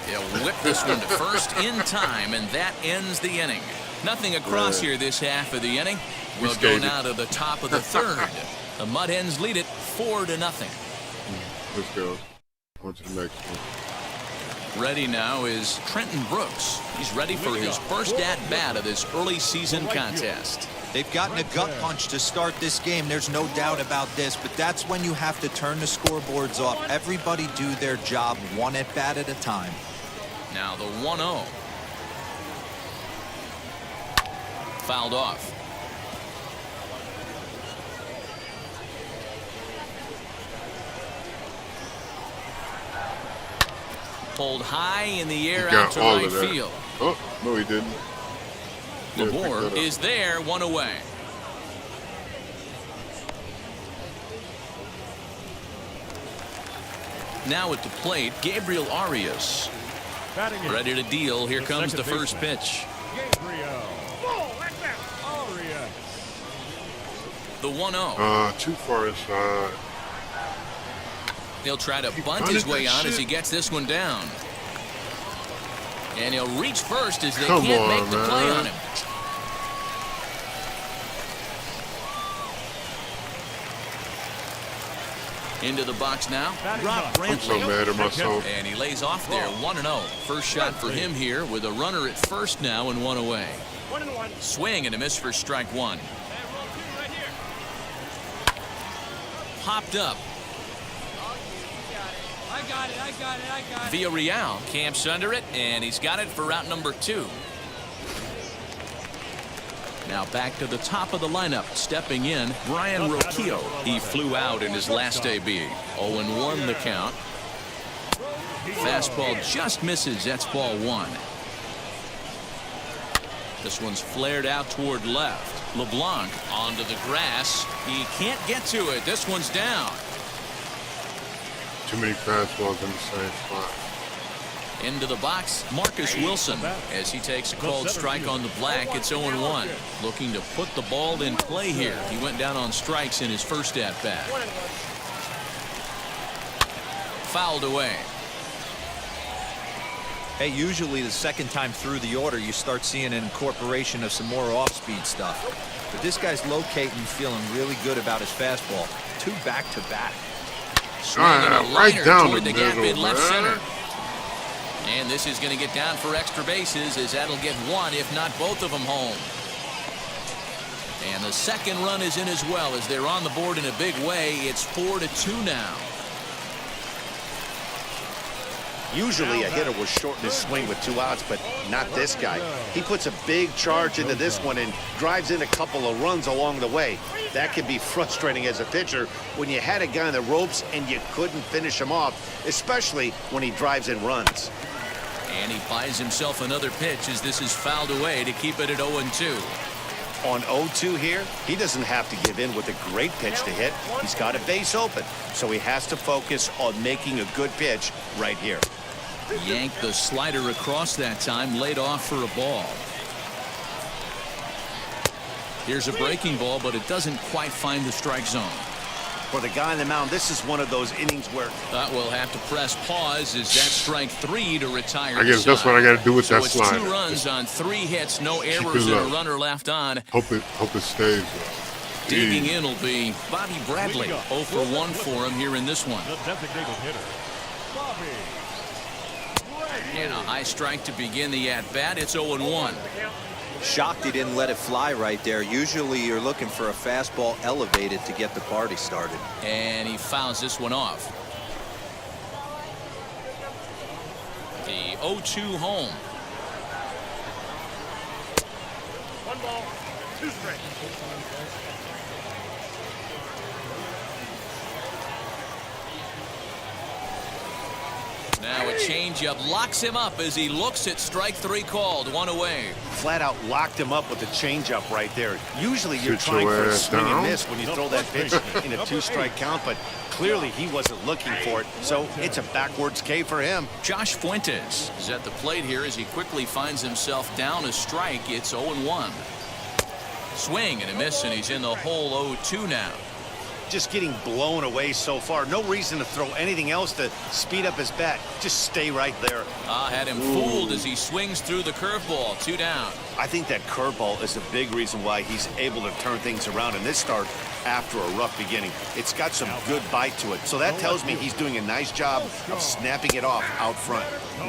Speaker 3: He'll whip this one to first in time, and that ends the inning. Nothing across here this half of the inning. We'll go now to the top of the 3rd. The Mudhens lead it 4-0.
Speaker 1: Let's go. On to the next one.
Speaker 3: Ready now is Trenton Brooks. He's ready for his first at-bat of this early season contest.
Speaker 5: They've gotten a gut punch to start this game. There's no doubt about this, but that's when you have to turn the scoreboards off. Everybody do their job 1 at-bat at a time.
Speaker 3: Now the 1-0. Fouled off. Pulled high in the air out to right field.
Speaker 1: Oh, no, he didn't.
Speaker 3: Labor is there, 1 away. Now at the plate, Gabriel Arias. Ready to deal. Here comes the first pitch. The 1-0.
Speaker 1: Too far inside.
Speaker 3: He'll try to bunt his way on as he gets this one down. And he'll reach first as they can't make the play on him. Into the box now, Rob Brantley.
Speaker 1: I'm so mad at myself.
Speaker 3: And he lays off there, 1-0. First shot for him here with a runner at first now and 1 away.
Speaker 7: 1-1.
Speaker 3: Swing and a miss for strike 1. Popped up.
Speaker 10: I got it.
Speaker 3: Villarreal camps under it, and he's got it for route number 2. Now back to the top of the lineup. Stepping in, Brian Roquillo. He flew out in his last AB. 0-1 the count. Fastball just misses. That's ball 1. This one's flared out toward left. LeBlanc onto the grass. He can't get to it. This one's down.
Speaker 1: Too many fastballs in the same spot.
Speaker 3: Into the box, Marcus Wilson, as he takes a called strike on the black. It's 0-1. Looking to put the ball in play here. He went down on strikes in his first at-bat. Fouled away.
Speaker 5: Hey, usually the second time through the order, you start seeing an incorporation of some more off-speed stuff. But this guy's locating, feeling really good about his fastball. 2 back-to-back.
Speaker 3: Swinging a
Speaker 1: right
Speaker 3: liner
Speaker 1: down
Speaker 3: toward
Speaker 1: the
Speaker 3: the gap
Speaker 1: middle,
Speaker 3: in left
Speaker 1: man.
Speaker 3: center. And this is going to get down for extra bases, as that'll get one, if not both of them, home. And the second run is in as well, as they're on the board in a big way. It's 4-2 now.
Speaker 4: Usually a hitter will shorten his swing with 2 outs, but not this guy. He puts a big charge into this one and drives in a couple of runs along the way. That can be frustrating as a pitcher when you had a guy on the ropes and you couldn't finish him off, especially when he drives in runs.
Speaker 3: And he buys himself another pitch as this is fouled away to keep it at 0-2.
Speaker 4: On 0-2 here, he doesn't have to give in with a great pitch to hit. He's got a base open, so he has to focus on making a good pitch right here.
Speaker 3: Yanked the slider across that time, laid off for a ball. Here's a breaking ball, but it doesn't quite find the strike zone.
Speaker 4: For the guy on the mound, this is one of those innings where
Speaker 3: We'll have to press pause as that strike 3 to retire.
Speaker 1: I guess that's what I got to do with that
Speaker 3: it's
Speaker 1: slider.
Speaker 3: 2 runs on 3 hits, no errors, and a runner left on.
Speaker 1: Hope it stays.
Speaker 3: Digging in will be Bobby Bradley. 0 for 1 for him here in this one.
Speaker 7: The designated hitter, Bobby.
Speaker 3: And a high strike to begin the at-bat. It's 0-1.
Speaker 5: Shocked he didn't let it fly right there. Usually you're looking for a fastball elevated to get the party started.
Speaker 3: And he fouls this one off. The 0-2 home.
Speaker 7: 1 ball, 2 strikes.
Speaker 3: Now a changeup locks him up as he looks at strike 3 called. 1 away.
Speaker 4: flat out locked him up with a changeup right there. Usually you're trying for a swing and miss when you throw that pitch in a 2-strike count, but clearly he wasn't looking for it, so it's a backwards K for him.
Speaker 3: Josh Fuentes is at the plate here as he quickly finds himself down a strike. It's 0-1. Swing and a miss, and he's in the hole. 0-2 now.
Speaker 4: Just getting blown away so far. No reason to throw anything else to speed up his bat. Just stay right there.
Speaker 3: Had him fooled as he swings through the curveball. 2 down.
Speaker 4: I think that curveball is a big reason why he's able to turn things around in this start after a rough beginning. It's got some good bite to it. So that tells me he's doing a nice job of snapping it off out front.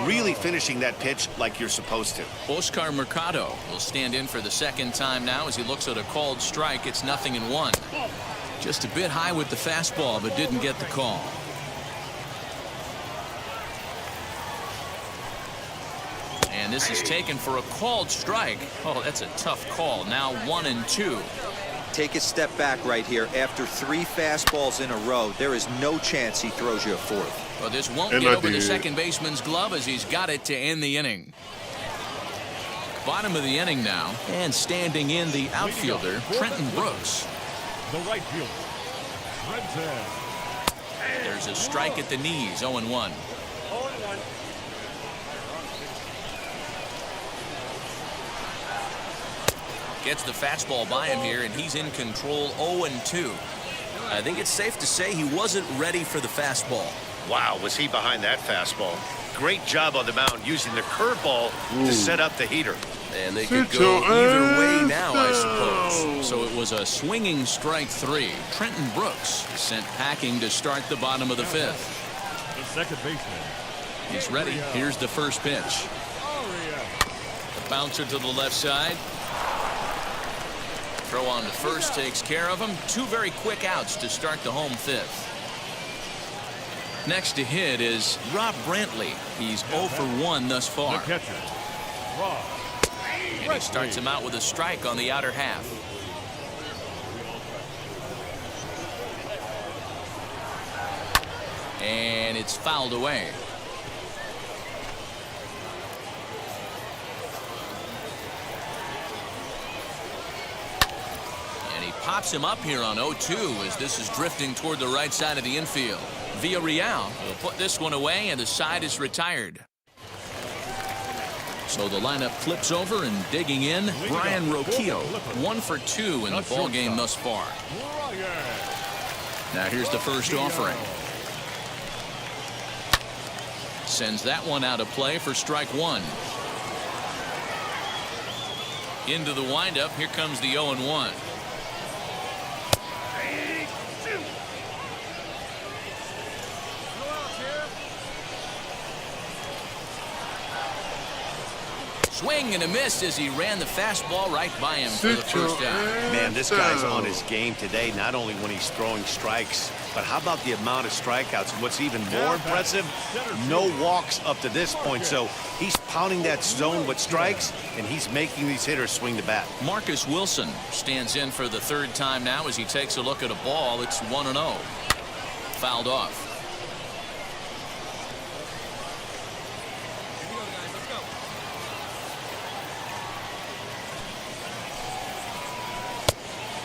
Speaker 4: Really finishing that pitch like you're supposed to.
Speaker 3: Oscar Mercado will stand in for the second time now as he looks at a called strike. It's 0-1. Just a bit high with the fastball, but didn't get the call. And this is taken for a called strike. Oh, that's a tough call. Now 1-2.
Speaker 5: Take a step back right here. After 3 fastballs in a row, there is no chance he throws you a 4th.
Speaker 3: Well, this won't get over the second baseman's glove as he's got it to end the inning. Bottom of the inning now, and standing in the outfielder, Trenton Brooks.
Speaker 7: The right fielder, Hens.
Speaker 3: There's a strike at the knees. 0-1.
Speaker 7: 0-1.
Speaker 3: Gets the fastball by him here, and he's in control. 0-2.
Speaker 8: I think it's safe to say he wasn't ready for the fastball.
Speaker 4: Wow, was he behind that fastball. Great job on the mound using the curveball to set up the heater.
Speaker 8: And they could go either way now, I suppose.
Speaker 3: So it was a swinging strike 3. Trenton Brooks is sent packing to start the bottom of the 5th.
Speaker 7: The second baseman.
Speaker 3: He's ready. Here's the first pitch. The bouncer to the left side. Throw on to first takes care of him. 2 very quick outs to start the home 5th. Next to hit is Rob Brantley. He's 0 for 1 thus far.
Speaker 7: The catcher, Rob.
Speaker 3: And he starts him out with a strike on the outer half. And it's fouled away. And he pops him up here on 0-2 as this is drifting toward the right side of the infield. Villarreal will put this one away, and the side is retired. So the lineup flips over, and digging in, Brian Roquillo, 1 for 2 in the ball game thus far. Now here's the first offering. Sends that one out of play for strike one. Into the windup. Here comes the 0-1. Swing and a miss as he ran the fastball right by him for the first out.
Speaker 4: Man, this guy's on his game today, not only when he's throwing strikes, but how about the amount of strikeouts? And what's even more impressive, no walks up to this point. So he's pounding that zone with strikes, and he's making these hitters swing the bat.
Speaker 3: Marcus Wilson stands in for the third time now as he takes a look at a ball. It's 1-0. Fouled off.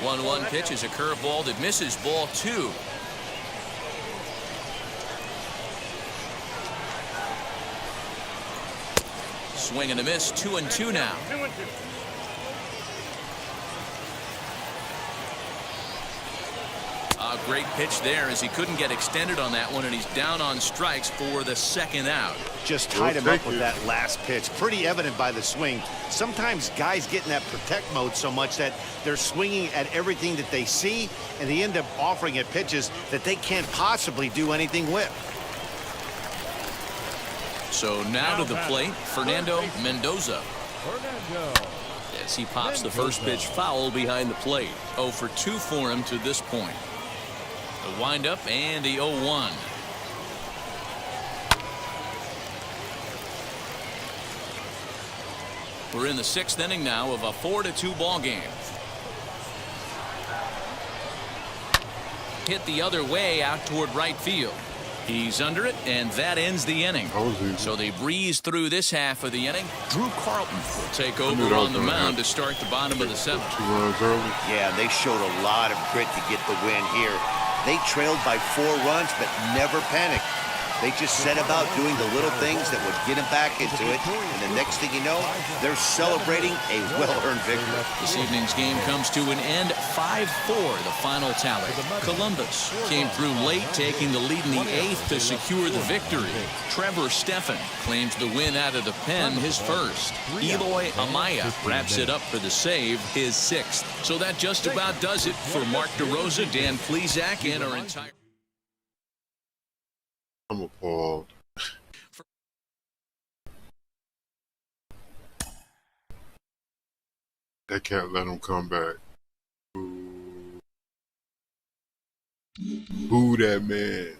Speaker 3: 1-1 pitch is a curveball that misses ball 2. Swing and a miss, 2-2 now. A great pitch there as he couldn't get extended on that one, and he's down on strikes for the second out.
Speaker 4: Just tied him up with that last pitch. Pretty evident by the swing. Sometimes guys get in that protect mode so much that they're swinging at everything that they see, and they end up offering it pitches that they can't possibly do anything with.
Speaker 3: So now to the plate, Fernando Mendoza. As he pops the first pitch foul behind the plate. 0 for 2 for him to this point. The windup and the 0-1. We're in the 6th inning now of a 4-2 ball game. Hit the other way out toward right field. He's under it, and that ends the inning. So they breeze through this half of the inning. Drew Carlton will take over on the mound to start the bottom of the 7th.
Speaker 4: Yeah, they showed a lot of grit to get the win here. They trailed by 4 runs, but never panicked. They just set about doing the little things that would get them back into it, and the next thing you know, they're celebrating a well-earned victory.
Speaker 3: This evening's game comes to an end, 5-4, the final tally. Columbus came through late, taking the lead in the 8th to secure the victory. Trevor Stephan claims the win out of the pen, his first. Eloy Amaya wraps it up for the save, his 6th. So that just about does it for Mark DeRosa, Dan Plesac, and our entire...
Speaker 1: I'm appalled. They can't let him come back. Boo that man.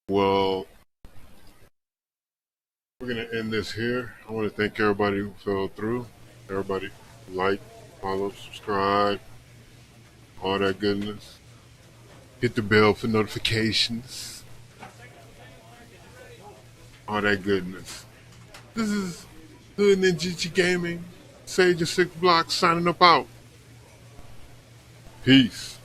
Speaker 1: Well, we're going to end this here. I want to thank everybody who fell through. Everybody like, follow, subscribe. All that goodness. Hit the bell for notifications. All that goodness. This is Hood Ninja Gaming. Sage of 6 Blocks signing up out. Peace.